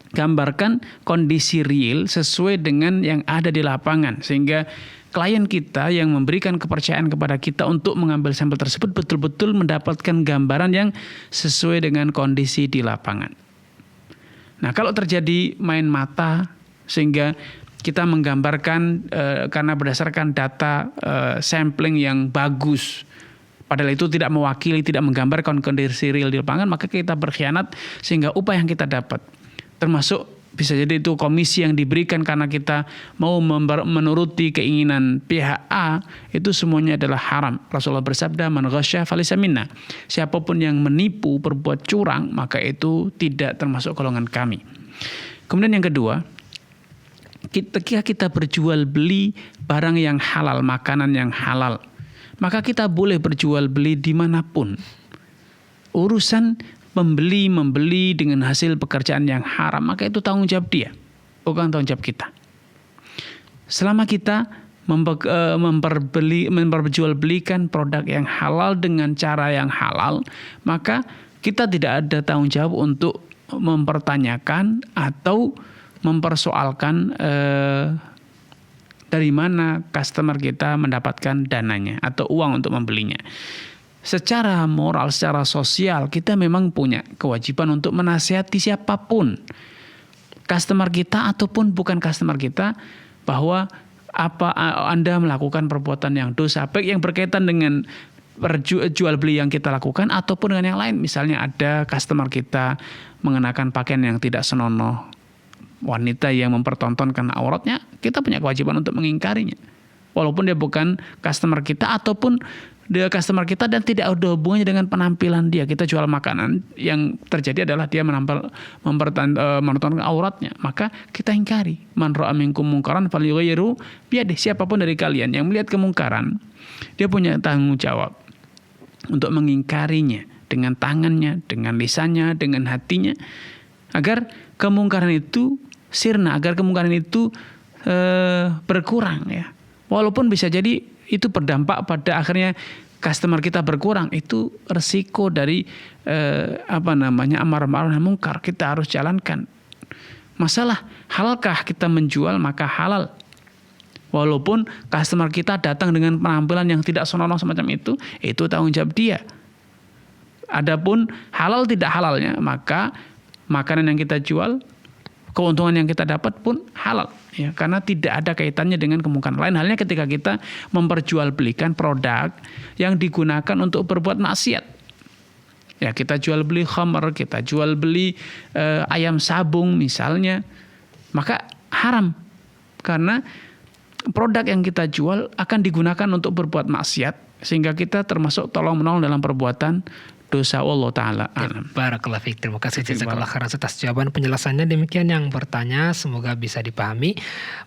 Gambarkan kondisi real sesuai dengan yang ada di lapangan. Sehingga klien kita yang memberikan kepercayaan kepada kita untuk mengambil sampel tersebut betul-betul mendapatkan gambaran yang sesuai dengan kondisi di lapangan. Nah, kalau terjadi main mata sehingga kita menggambarkan karena berdasarkan data sampling yang bagus, padahal itu tidak mewakili, tidak menggambarkan kondisi real di lapangan, maka kita berkhianat sehingga upah yang kita dapat, termasuk bisa jadi itu komisi yang diberikan karena kita mau menuruti keinginan pihak A, itu semuanya adalah haram. Rasulullah bersabda, man ghasyya falaysa minna. Siapapun yang menipu, berbuat curang, maka itu tidak termasuk golongan kami. Kemudian yang kedua, ketika kita berjual beli barang yang halal, makanan yang halal, maka kita boleh berjual beli dimanapun. Urusan membeli dengan hasil pekerjaan yang haram, maka itu tanggung jawab dia, bukan tanggung jawab kita. Selama kita memperjualbelikan produk yang halal dengan cara yang halal, maka kita tidak ada tanggung jawab untuk mempertanyakan atau mempersoalkan dari mana customer kita mendapatkan dananya atau uang untuk membelinya. Secara moral, secara sosial, kita memang punya kewajiban untuk menasihati siapapun. customer kita ataupun bukan customer kita, bahwa apa Anda melakukan perbuatan yang dosa, baik yang berkaitan dengan jual beli yang kita lakukan ataupun dengan yang lain. Misalnya ada customer kita mengenakan pakaian yang tidak senonoh, wanita yang mempertontonkan auratnya, kita punya kewajiban untuk mengingkarinya. Walaupun dia bukan customer kita ataupun dia customer kita dan tidak ada hubungannya dengan penampilan dia. Kita jual makanan, yang terjadi adalah dia menonton auratnya, maka kita ingkari. Man ra'a minkum munkaran falyughayyirhu biyadihi. Siapapun dari kalian yang melihat kemungkaran, dia punya tanggung jawab untuk mengingkarinya dengan tangannya, dengan lisannya, dengan hatinya, agar kemungkaran itu sirna, agar kemungkaran itu berkurang ya. Walaupun bisa jadi itu berdampak pada akhirnya customer kita berkurang, itu resiko dari amar ma'ruf nahi munkar. Kita harus jalankan. Masalah halalkah kita menjual, maka halal. Walaupun customer kita datang dengan penampilan yang tidak senonoh semacam itu tanggung jawab dia. Adapun halal tidak halalnya, maka makanan yang kita jual, keuntungan yang kita dapat pun halal ya, karena tidak ada kaitannya dengan kemungkaran. Lain halnya ketika kita memperjualbelikan produk yang digunakan untuk berbuat maksiat. Ya, kita jual beli khamr, kita jual beli ayam sabung misalnya, maka haram karena produk yang kita jual akan digunakan untuk berbuat maksiat, sehingga kita termasuk tolong-menolong dalam perbuatan dosa. Allah Ta'ala alam. Barakallahu fiik. Terima kasih jazakallah khairan atas jawaban penjelasannya. Demikian yang bertanya, semoga bisa dipahami.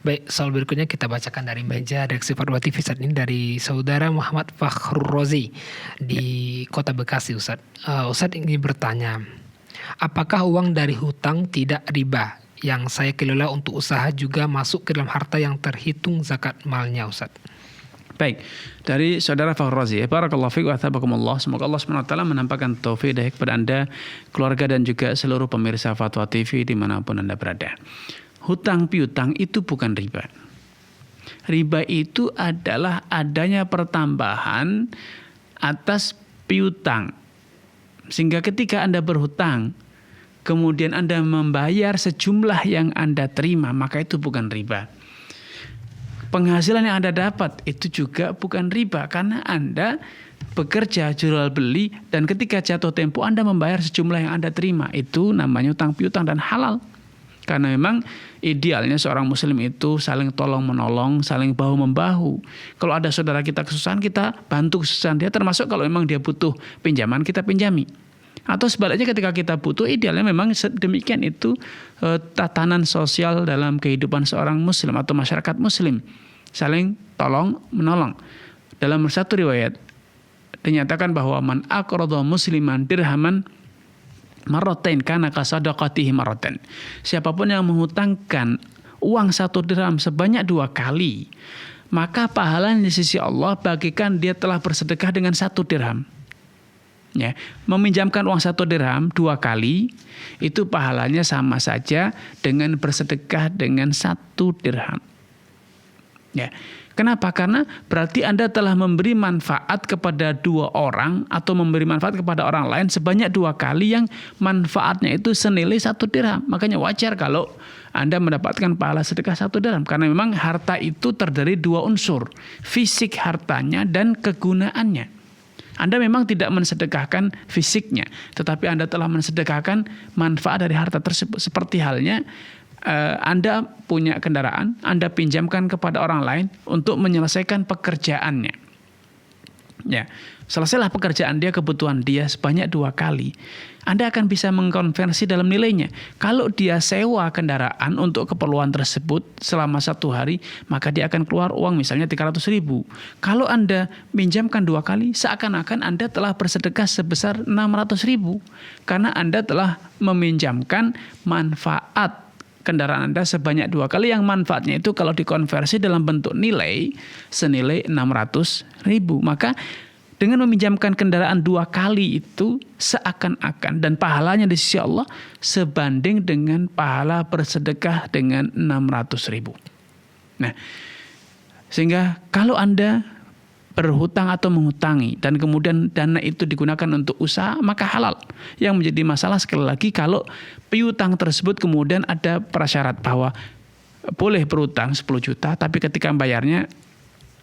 Baik, soal berikutnya kita bacakan dari meja redaksi Fatwa TV saat ini dari saudara Muhammad Fakhrul Rozi di Kota Bekasi. Ustadz ingin bertanya, apakah uang dari hutang tidak riba yang saya kelola untuk usaha juga masuk ke dalam harta yang terhitung zakat malnya, Ustadz? Baik, dari saudara Fakhrul Razi, barakallahu fiik wa athabakumullah. Semoga Allah SWT menampakkan taufik hidayah kepada Anda, keluarga dan juga seluruh pemirsa Fatwa TV dimanapun Anda berada. Hutang piutang itu bukan riba. Riba itu adalah adanya pertambahan atas piutang. Sehingga ketika Anda berhutang, kemudian Anda membayar sejumlah yang Anda terima, maka itu bukan riba. Penghasilan yang Anda dapat itu juga bukan riba, karena Anda bekerja jual beli dan ketika jatuh tempo Anda membayar sejumlah yang Anda terima. Itu namanya utang piutang dan halal. Karena memang idealnya seorang muslim itu saling tolong menolong, saling bahu membahu. Kalau ada saudara kita kesusahan, kita bantu kesusahan dia, termasuk kalau memang dia butuh pinjaman, kita pinjami. Atau sebaliknya ketika kita butuh, idealnya memang demikian. Itu tatanan sosial dalam kehidupan seorang muslim atau masyarakat muslim, saling tolong menolong. Dalam satu riwayat dinyatakan bahwa man aqrada musliman dirhaman marratain kana kasadaqatihi marratan. Siapapun yang menghutangkan uang 1 dirham sebanyak 2 kali, maka pahalanya di sisi Allah bagikan dia telah bersedekah dengan 1 dirham. Ya, meminjamkan uang 1 dirham 2 kali itu pahalanya sama saja dengan bersedekah dengan 1 dirham. Ya. Kenapa? Karena berarti Anda telah memberi manfaat kepada 2 orang atau memberi manfaat kepada orang lain sebanyak 2 kali yang manfaatnya itu senilai 1 dirham. Makanya wajar kalau Anda mendapatkan pahala sedekah 1 dirham, karena memang harta itu terdiri 2 unsur, fisik hartanya dan kegunaannya. Anda memang tidak mensedekahkan fisiknya, tetapi Anda telah mensedekahkan manfaat dari harta tersebut. Seperti halnya Anda punya kendaraan, Anda pinjamkan kepada orang lain untuk menyelesaikan pekerjaannya. Ya, selesailah pekerjaan dia, kebutuhan dia sebanyak 2 kali. Anda akan bisa mengkonversi dalam nilainya. Kalau dia sewa kendaraan untuk keperluan tersebut selama 1 hari, maka dia akan keluar uang misalnya 300.000. Kalau Anda pinjamkan 2 kali, seakan-akan Anda telah bersedekah sebesar 600.000. Karena Anda telah meminjamkan manfaat kendaraan Anda sebanyak 2 kali, yang manfaatnya itu kalau dikonversi dalam bentuk nilai senilai 600.000. Maka dengan meminjamkan kendaraan 2 kali itu seakan-akan dan pahalanya di sisi Allah sebanding dengan pahala bersedekah dengan 600.000. Nah, sehingga kalau Anda berhutang atau menghutangi dan kemudian dana itu digunakan untuk usaha, maka halal. Yang menjadi masalah sekali lagi kalau piutang tersebut kemudian ada prasyarat bahwa boleh berhutang 10 juta tapi ketika bayarnya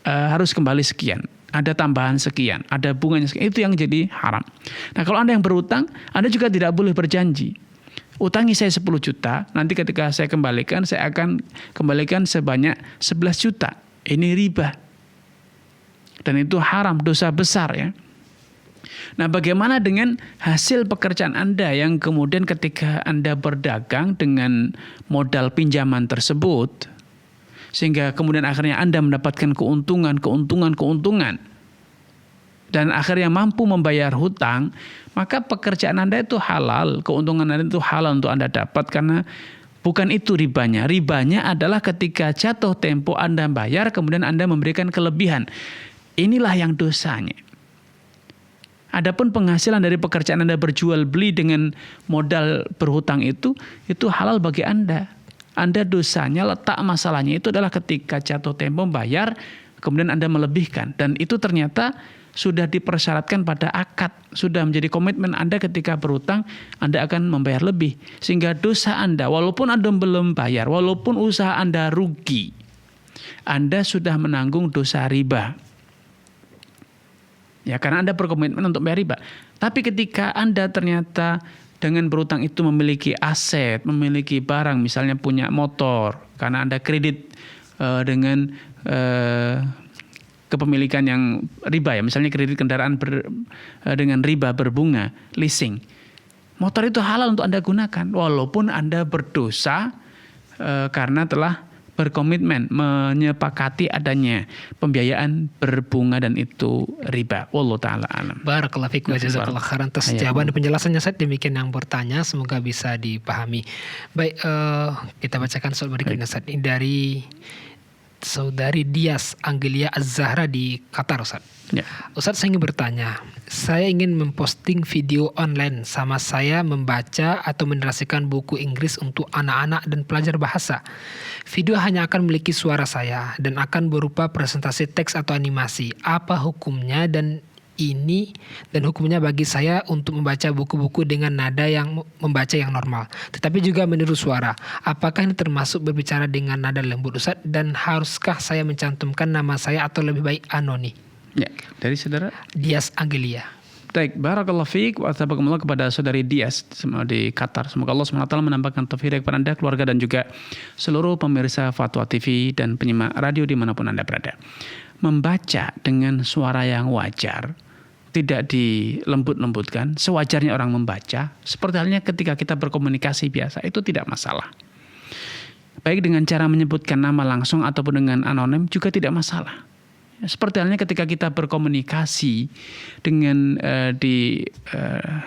harus kembali sekian, ada tambahan sekian, ada bunganya sekian, itu yang jadi haram. Nah, kalau Anda yang berhutang, Anda juga tidak boleh berjanji, utangi saya 10 juta, nanti ketika saya kembalikan, saya akan kembalikan sebanyak 11 juta. Ini riba. Dan itu haram, dosa besar ya. Nah, bagaimana dengan hasil pekerjaan Anda yang kemudian ketika Anda berdagang dengan modal pinjaman tersebut, sehingga kemudian akhirnya Anda mendapatkan keuntungan, dan akhirnya mampu membayar hutang, maka pekerjaan Anda itu halal, keuntungan Anda itu halal untuk Anda dapat, karena bukan itu ribanya. Ribanya adalah ketika jatuh tempo Anda bayar, kemudian Anda memberikan kelebihan. Inilah yang dosanya. Adapun penghasilan dari pekerjaan Anda berjual beli dengan modal berhutang itu halal bagi Anda. Anda dosanya, letak masalahnya itu adalah ketika jatuh tempo bayar, kemudian Anda melebihkan. Dan itu ternyata sudah dipersyaratkan pada akad, sudah menjadi komitmen Anda ketika berhutang, Anda akan membayar lebih. Sehingga dosa Anda, walaupun Anda belum bayar, walaupun usaha Anda rugi, Anda sudah menanggung dosa riba. Ya, karena Anda berkomitmen untuk bayar riba. Tapi ketika Anda ternyata dengan berhutang itu memiliki aset, memiliki barang, misalnya punya motor, karena Anda kredit dengan kepemilikan yang riba ya, misalnya kredit kendaraan dengan riba berbunga, leasing. Motor itu halal untuk Anda gunakan, walaupun Anda berdosa karena telah berkomitmen menyepakati adanya pembiayaan berbunga dan itu riba. Wallahu taala alam. Barakallahu fiik wa jazakallahu khairan atas jawaban dan penjelasannya, Ustaz. Demikian yang bertanya, semoga bisa dipahami. Baik, kita bacakan soal berikutnya, Ustaz. Ini dari Saudari Dias Anggelia Az-Zahra di Qatar, Ustaz. Ya. Ustaz, saya ingin bertanya. Saya ingin memposting video online sama saya membaca atau menarasikan buku Inggris untuk anak-anak dan pelajar bahasa. Video hanya akan memiliki suara saya dan akan berupa presentasi teks atau animasi. Apa hukumnya dan hukumnya bagi saya untuk membaca buku-buku dengan nada yang membaca yang normal, tetapi juga meniru suara. Apakah ini termasuk berbicara dengan nada lembut, Ustaz? Dan haruskah saya mencantumkan nama saya atau lebih baik anonim? Ya, dari saudara Dias Anggelia. Baik, barakallahu fiik wa tabakumullah kepada saudari Dias di Qatar. Semoga Allah SWT menambahkan taufik kepada Anda, keluarga, dan juga seluruh pemirsa Fatwa TV dan penyimak radio dimanapun Anda berada. Membaca dengan suara yang wajar, tidak dilembut-lembutkan, sewajarnya orang membaca, seperti halnya ketika kita berkomunikasi biasa, itu tidak masalah. Baik dengan cara menyebutkan nama langsung ataupun dengan anonim juga tidak masalah. Seperti halnya ketika kita berkomunikasi dengan di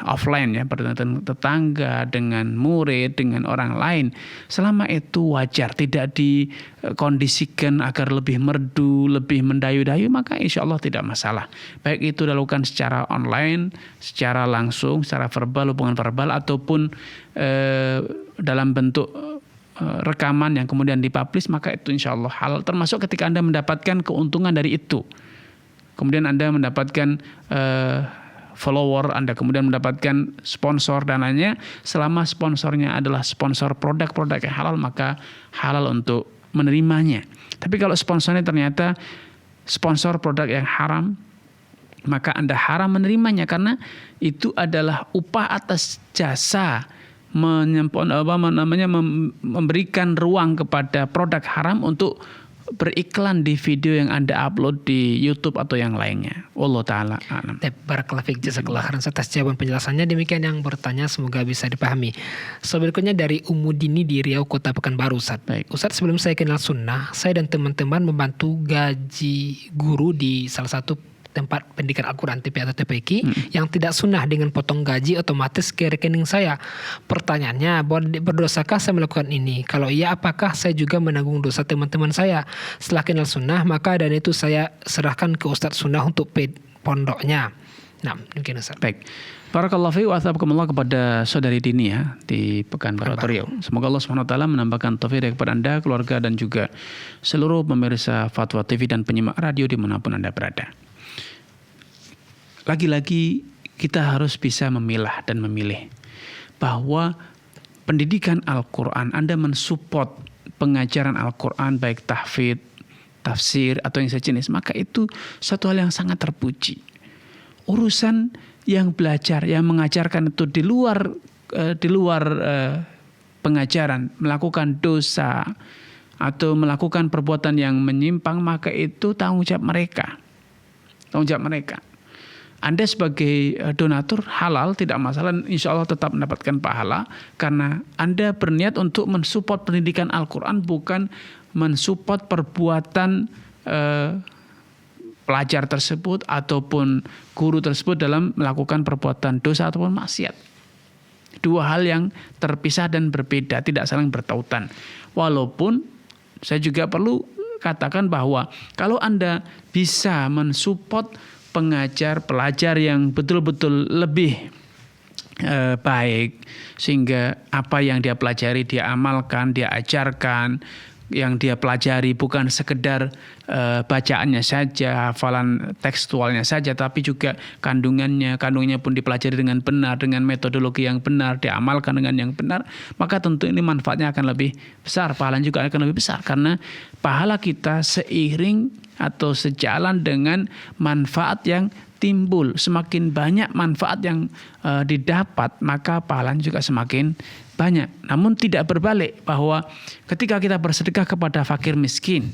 offline ya, dengan tetangga, dengan murid, dengan orang lain, selama itu wajar, tidak dikondisikan agar lebih merdu, lebih mendayu-dayu, maka insya Allah tidak masalah. Baik itu dilakukan secara online, secara langsung, secara verbal, hubungan verbal, ataupun dalam bentuk rekaman yang kemudian dipublish, maka itu insya Allah halal, termasuk ketika Anda mendapatkan keuntungan dari itu. Kemudian Anda mendapatkan follower, Anda kemudian mendapatkan sponsor dan lainnya, selama sponsornya adalah sponsor produk-produk yang halal, maka halal untuk menerimanya. Tapi kalau sponsornya ternyata sponsor produk yang haram, maka Anda haram menerimanya, karena itu adalah upah atas jasa memberikan ruang kepada produk haram untuk beriklan di video yang Anda upload di YouTube atau yang lainnya. Wallahu taala a'lam. Barakallahu fiik, jazakallahu khairan atas jawaban penjelasannya. Demikian yang bertanya, semoga bisa dipahami. So, berikutnya dari Umudini di Riau, Kota Pekanbaru, Ustaz. Baik. Ustaz, sebelum saya kenal sunnah, saya dan teman-teman membantu gaji guru di salah satu tempat pendidikan Al-Quran TP atau TPQ yang tidak sunnah dengan potong gaji otomatis ke rekening saya. Pertanyaannya, berdosakah saya melakukan ini? Kalau iya, apakah saya juga menanggung dosa teman-teman saya? Setelah kenal sunnah, maka dan itu saya serahkan ke Ustadz sunnah untuk pondoknya. Nah, mungkin Ustaz. Baik. Barakallahu fiik wa tabakumullah kepada saudari Dini ya di Pekanbaru Riau. Semoga Allah SWT menambahkan taufik kepada Anda, keluarga, dan juga seluruh pemirsa Fatwa TV dan penyimak radio dimanapun Anda berada. lagi-lagi kita harus bisa memilah dan memilih bahwa pendidikan Al-Quran, Anda mensupport pengajaran Al-Quran baik tahfidz, tafsir atau yang sejenis, maka itu suatu hal yang sangat terpuji. Urusan yang belajar, yang mengajarkan itu di luar pengajaran, melakukan dosa atau melakukan perbuatan yang menyimpang, maka itu tanggung jawab mereka. Anda sebagai donatur halal tidak masalah, insya Allah tetap mendapatkan pahala karena Anda berniat untuk mensupport pendidikan Al-Quran, bukan mensupport perbuatan pelajar tersebut ataupun guru tersebut dalam melakukan perbuatan dosa ataupun maksiat. Dua hal yang terpisah dan berbeda, tidak saling bertautan. Walaupun saya juga perlu katakan bahwa kalau Anda bisa mensupport pengajar, pelajar yang betul-betul lebih baik, sehingga apa yang dia pelajari dia amalkan, dia ajarkan, yang dia pelajari bukan sekedar bacaannya saja, hafalan tekstualnya saja, tapi juga kandungannya pun dipelajari dengan benar, dengan metodologi yang benar, diamalkan dengan yang benar, maka tentu ini manfaatnya akan lebih besar, pahalanya juga akan lebih besar, karena pahala kita seiring atau sejalan dengan manfaat yang timbul. Semakin banyak manfaat yang didapat, maka pahalanya juga semakin banyak. Namun tidak berbalik bahwa ketika kita bersedekah kepada fakir miskin,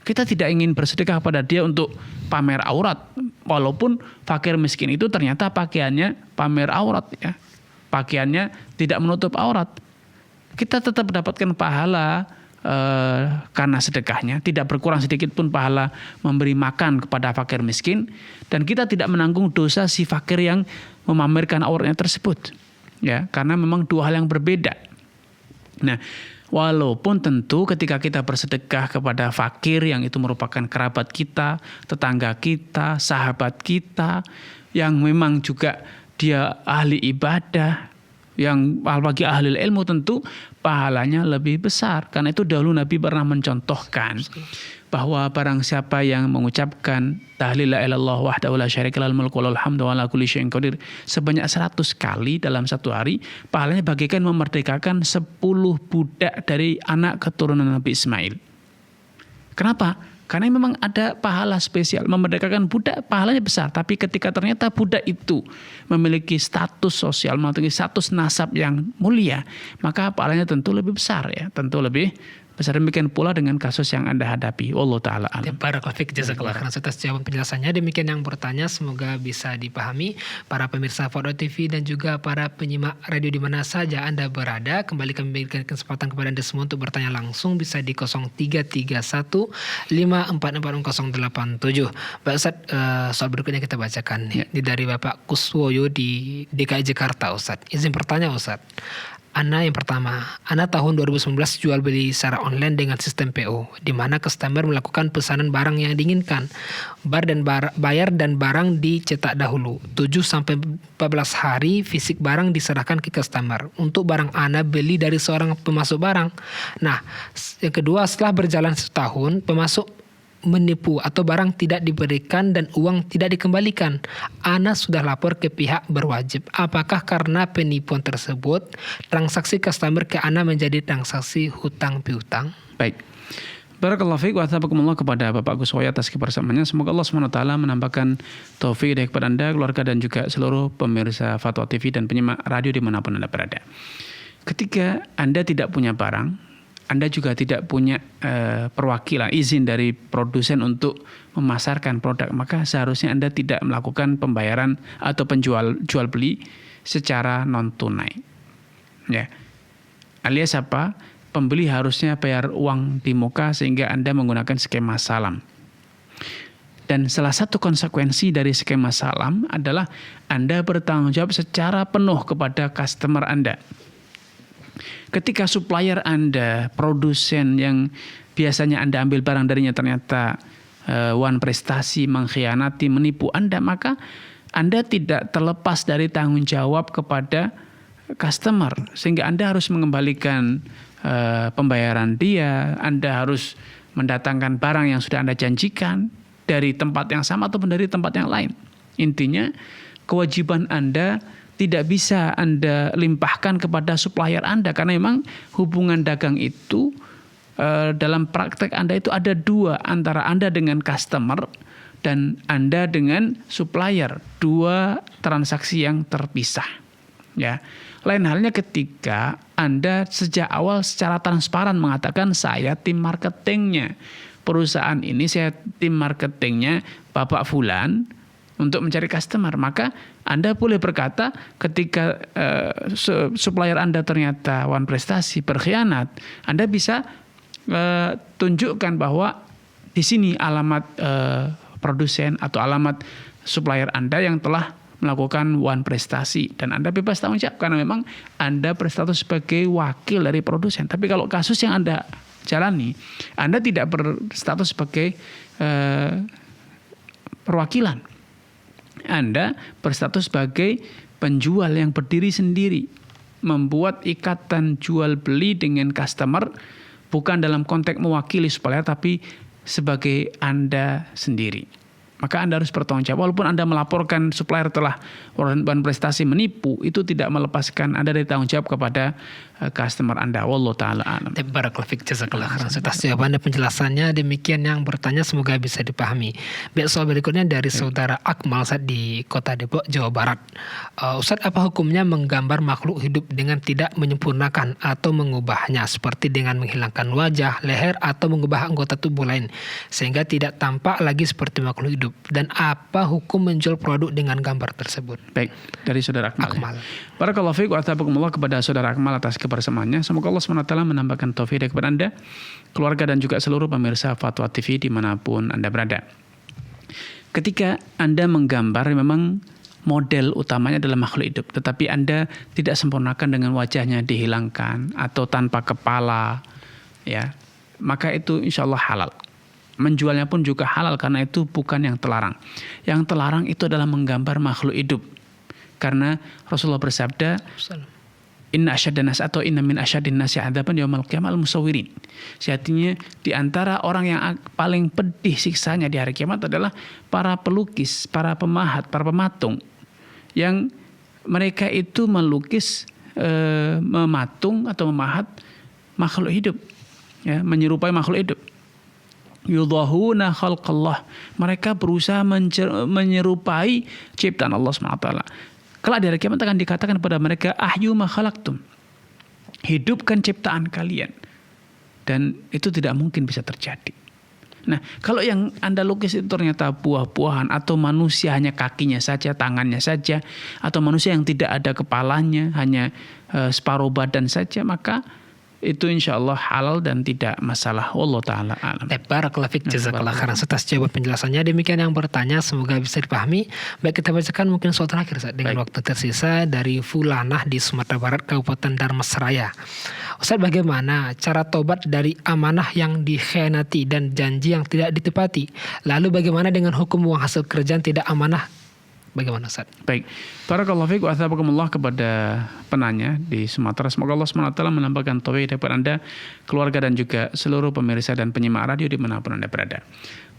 kita tidak ingin bersedekah kepada dia untuk pamer aurat, walaupun fakir miskin itu ternyata pakaiannya pamer aurat, ya, pakaiannya tidak menutup aurat. Kita tetap mendapatkan pahala karena sedekahnya, tidak berkurang sedikit pun pahala memberi makan kepada fakir miskin, dan kita tidak menanggung dosa si fakir yang memamerkan auratnya tersebut, ya, karena memang dua hal yang berbeda. Nah, walaupun tentu ketika kita bersedekah kepada fakir yang itu merupakan kerabat kita, tetangga kita, sahabat kita, yang memang juga dia ahli ibadah, yang bagi ahli ilmu, tentu pahalanya lebih besar. Karena itu dahulu Nabi pernah mencontohkan bahwa barang siapa yang mengucapkan tahlil la ilaha illallah wahdahu la syarika lahul mulku wa lahul hamdu wa ala kulli syai'in qadir sebanyak 100 kali dalam satu hari, pahalanya bagaikan memerdekakan 10 budak dari anak keturunan Nabi Ismail. Kenapa? Karena memang ada pahala spesial. Memerdekakan budak pahalanya besar. Tapi ketika ternyata budak itu memiliki status sosial, memiliki status nasab yang mulia, maka pahalanya tentu lebih besar, ya. Tentu lebih besar. Demikian pula dengan kasus yang Anda hadapi. Wallahu ta'ala alam. Barakallahu fiik, jazakallah khairan atas jawaban penjelasannya. Demikian yang bertanya, semoga bisa dipahami para pemirsa Fadwa TV dan juga para penyimak radio di mana saja Anda berada. Kembali kami berikan kesempatan kepada Anda semua untuk bertanya langsung, bisa di 0331 544087. Pak Ustaz, soal berikutnya kita bacakan. Ya. Ini dari Bapak Kuswoyo di DKI Jakarta, Ustaz. Izin bertanya, Ustaz. Ana yang pertama, Ana tahun 2019 jual beli secara online dengan sistem PO, di mana customer melakukan pesanan barang yang diinginkan, bayar dan barang dicetak dahulu. 7-14 hari fisik barang diserahkan ke customer. Untuk barang Ana beli dari seorang pemasok barang. Nah, yang kedua, setelah berjalan setahun, pemasok menipu atau barang tidak diberikan dan uang tidak dikembalikan. Ana sudah lapor ke pihak berwajib. Apakah karena penipuan tersebut transaksi customer ke Ana menjadi transaksi hutang piutang? Baik. Barakallahu fiik wa tabakumullah kepada Bapak Gus Woyo atas kebersamaannya. Semoga Allah SWT menambahkan taufik hidayah kepada Anda, keluarga, dan juga seluruh pemirsa Fatwa TV dan penyimak radio dimanapun Anda berada. Ketika Anda tidak punya barang, Anda juga tidak punya perwakilan, izin dari produsen untuk memasarkan produk, maka seharusnya Anda tidak melakukan pembayaran atau jual beli secara non tunai. Ya. Alias apa? Pembeli harusnya bayar uang di muka sehingga Anda menggunakan skema salam. Dan salah satu konsekuensi dari skema salam adalah Anda bertanggung jawab secara penuh kepada customer Anda. Ketika supplier Anda, produsen yang biasanya Anda ambil barang darinya ternyata wan prestasi, mengkhianati, menipu Anda, maka Anda tidak terlepas dari tanggung jawab kepada customer. Sehingga Anda harus mengembalikan pembayaran dia, Anda harus mendatangkan barang yang sudah Anda janjikan dari tempat yang sama ataupun dari tempat yang lain. Intinya kewajiban Anda tidak bisa Anda limpahkan kepada supplier Anda, karena memang hubungan dagang itu dalam praktek Anda itu ada dua, antara Anda dengan customer dan Anda dengan supplier, dua transaksi yang terpisah. Ya, lain halnya ketika Anda sejak awal secara transparan mengatakan saya tim marketingnya perusahaan ini, saya tim marketingnya Bapak Fulan untuk mencari customer, maka Anda boleh berkata ketika supplier Anda ternyata One Prestasi berkhianat, Anda bisa tunjukkan bahwa di sini alamat produsen atau alamat supplier Anda yang telah melakukan One Prestasi, dan Anda bebas tanggung jawab karena memang Anda berstatus sebagai wakil dari produsen. Tapi kalau kasus yang Anda jalani, Anda tidak berstatus sebagai perwakilan. Anda berstatus sebagai penjual yang berdiri sendiri, membuat ikatan jual beli dengan customer bukan dalam konteks mewakili supplier, tapi sebagai Anda sendiri. Maka Anda harus bertanggung jawab. Walaupun Anda melaporkan supplier telah One Prestasi menipu, itu tidak melepaskan Anda dari tanggung jawab kepada customer Anda. Wallahu ta'ala a'lam. Barakallahu fiik, jazakallahu khairan atas jawaban dan penjelasannya. Demikian yang bertanya, semoga bisa dipahami. Baik, soal berikutnya dari saudara Akmal Ustaz di Kota Depok, Jawa Barat. Ustaz, apa hukumnya menggambar makhluk hidup dengan tidak menyempurnakan atau mengubahnya, seperti dengan menghilangkan wajah, leher, atau mengubah anggota tubuh lain sehingga tidak tampak lagi seperti makhluk hidup? Dan apa hukum menjual produk dengan gambar tersebut? Baik, dari saudara Akmal. Akmal. Barakallahu fiik wa atabakumullah kepada saudara Akmal atas kebersamaannya. Semoga Allah SWT menambahkan taufik kepada Anda, keluarga, dan juga seluruh pemirsa Fatwa TV dimanapun Anda berada. Ketika Anda menggambar, memang model utamanya adalah makhluk hidup, tetapi Anda tidak sempurnakan dengan wajahnya dihilangkan atau tanpa kepala, ya, maka itu insya Allah halal. Menjualnya pun juga halal karena itu bukan yang terlarang. Yang terlarang itu adalah menggambar makhluk hidup. Karena Rasulullah bersabda, inna asyaddan nas atau inna min asyaddin nasi adzaban yaumal qiyamah al-musawwirin. Artinya di antara orang yang paling pedih siksanya di hari kiamat adalah para pelukis, para pemahat, para pematung yang mereka itu melukis, mematung atau memahat makhluk hidup, ya, menyerupai makhluk hidup. Yudhahuna khalqallah, mereka berusaha menyerupai ciptaan Allah SWT. Kelak di hari kiamat akan dikatakan kepada mereka, ahyu ma khalaqtum, hidupkan ciptaan kalian. Dan itu tidak mungkin bisa terjadi. Nah, kalau yang Anda lukis itu ternyata buah-buahan atau manusia hanya kakinya saja, tangannya saja, atau manusia yang tidak ada kepalanya, hanya separuh badan saja, maka itu insya Allah halal dan tidak masalah. Wallahu ta'ala alam. Barakallahu fiik, jazakallahu khairan atas jawaban penjelasannya. Demikian yang bertanya, semoga bisa dipahami. Baik, kita bacakan mungkin soal terakhir Ustaz, dengan waktu tersisa dari Fulanah di Sumatera Barat, Kabupaten Darmasraya. Ustaz, bagaimana cara tobat dari amanah yang dikhianati dan janji yang tidak ditepati? Lalu bagaimana dengan hukum uang hasil kerjaan tidak amanah? Bagaimana Ustaz? Baik, barakallahu fiik wa athabakumullah kepada penanya di Sumatera. Semoga Allah SWT menambahkan taufik kepada Anda, keluarga, dan juga seluruh pemirsa dan penyimak radio dimanapun Anda berada.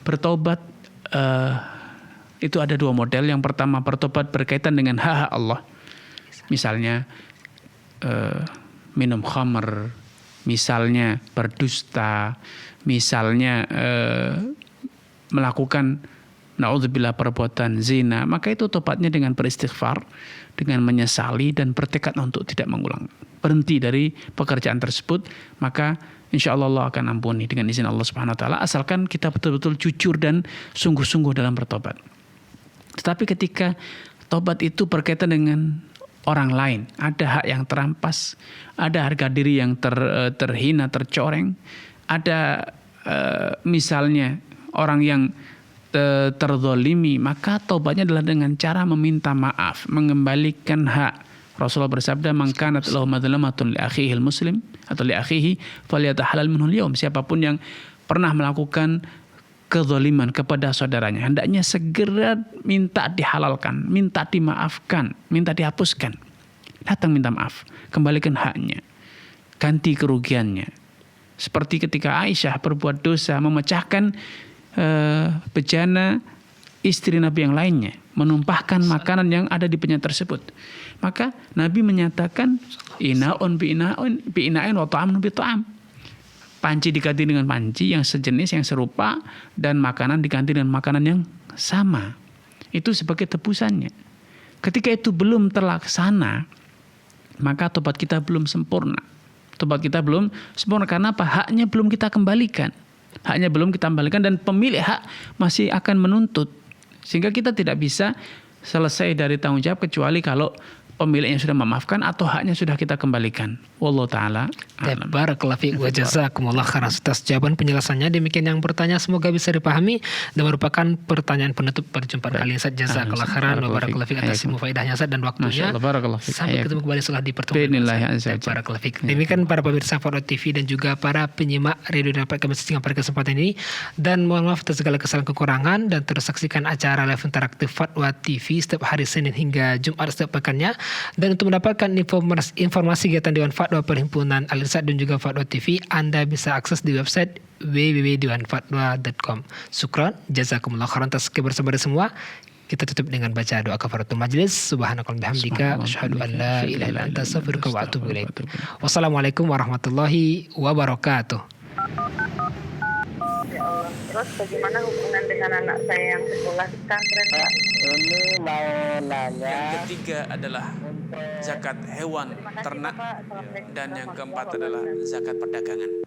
Bertobat itu ada dua model. Yang pertama, bertobat berkaitan dengan hak Allah. Misalnya minum khamr, misalnya berdusta, misalnya melakukan na'udzubillah perbuatan zina, maka itu tobatnya dengan beristighfar, dengan menyesali dan bertekad untuk tidak mengulang. Berhenti dari pekerjaan tersebut, maka insya Allah Allah akan ampuni dengan izin Allah Subhanahu Wa Taala, asalkan kita betul-betul jujur dan sungguh-sungguh dalam bertobat. Tetapi ketika tobat itu berkaitan dengan orang lain, ada hak yang terampas, ada harga diri yang terhina, tercoreng, ada misalnya orang yang terzolimi, maka taubatnya adalah dengan cara meminta maaf, mengembalikan hak. Rasulullah bersabda, man kanat lahu madlamatun li akhihi muslim atau li akhihi falyatahalal minhu al-yawm. Siapapun yang pernah melakukan kezaliman kepada saudaranya, hendaknya segera minta dihalalkan, minta dimaafkan, minta dihapuskan. Datang minta maaf, kembalikan haknya, ganti kerugiannya. Seperti ketika Aisyah berbuat dosa, memecahkan bejana istri Nabi yang lainnya, menumpahkan makanan yang ada di penyak tersebut. Maka Nabi menyatakan ina'un bi ina'in wa ta'amun bi ta'am. Panci diganti dengan panci yang sejenis, yang serupa, dan makanan diganti dengan makanan yang sama. Itu sebagai tebusannya. Ketika itu belum terlaksana, maka tobat kita belum sempurna. Tobat kita belum sempurna karena apa? Haknya belum kita kembalikan. Haknya belum kita kembalikan dan pemilik hak masih akan menuntut. Sehingga kita tidak bisa selesai dari tanggung jawab kecuali kalau pemiliknya sudah memaafkan atau haknya sudah kita kembalikan. Wallahu taala a'lam. Barakallahu fiik wa jazakumullah khairan atas jawaban penjelasannya. Demikian yang bertanya semoga bisa dipahami dan merupakan pertanyaan penutup perjumpaan kali ini. Jazakallahu khairan wa barakallahu fiik atas ilmu faedahnya dan waktunya. Sampai ketemu kembali setelah di pertemuan. Barakallahu fiik. Demikian para pemirsa Fadwa TV dan juga para penyimak radio dan kami pada kesempatan ini, dan mohon maaf atas segala kesalahan kekurangan, dan terus saksikan acara live interaktif Fadwa TV setiap hari Senin hingga Jumat setiap pekannya. Dan untuk mendapatkan informasi kegiatan Dewan Fatwa Perhimpunan Al-Irsyad dan juga Fatwa TV, Anda bisa akses di website www.dewanfatwa.com. Syukran, jazakumullah khairan atas kebersamaan semua. Kita tutup dengan baca doa kafaratul majlis. Subhanakallahumma bihamdika asyhadu an la ilaha illa anta astaghfiruka wa atubu ilaik. Wassalamualaikum warahmatullahi wabarakatuh. Ya Allah, terus bagaimana hubungan dengan anak saya yang sekolah di pesantren, Pak? Ini mau nanya. Yang ketiga adalah zakat hewan ternak, dan yang keempat adalah zakat perdagangan.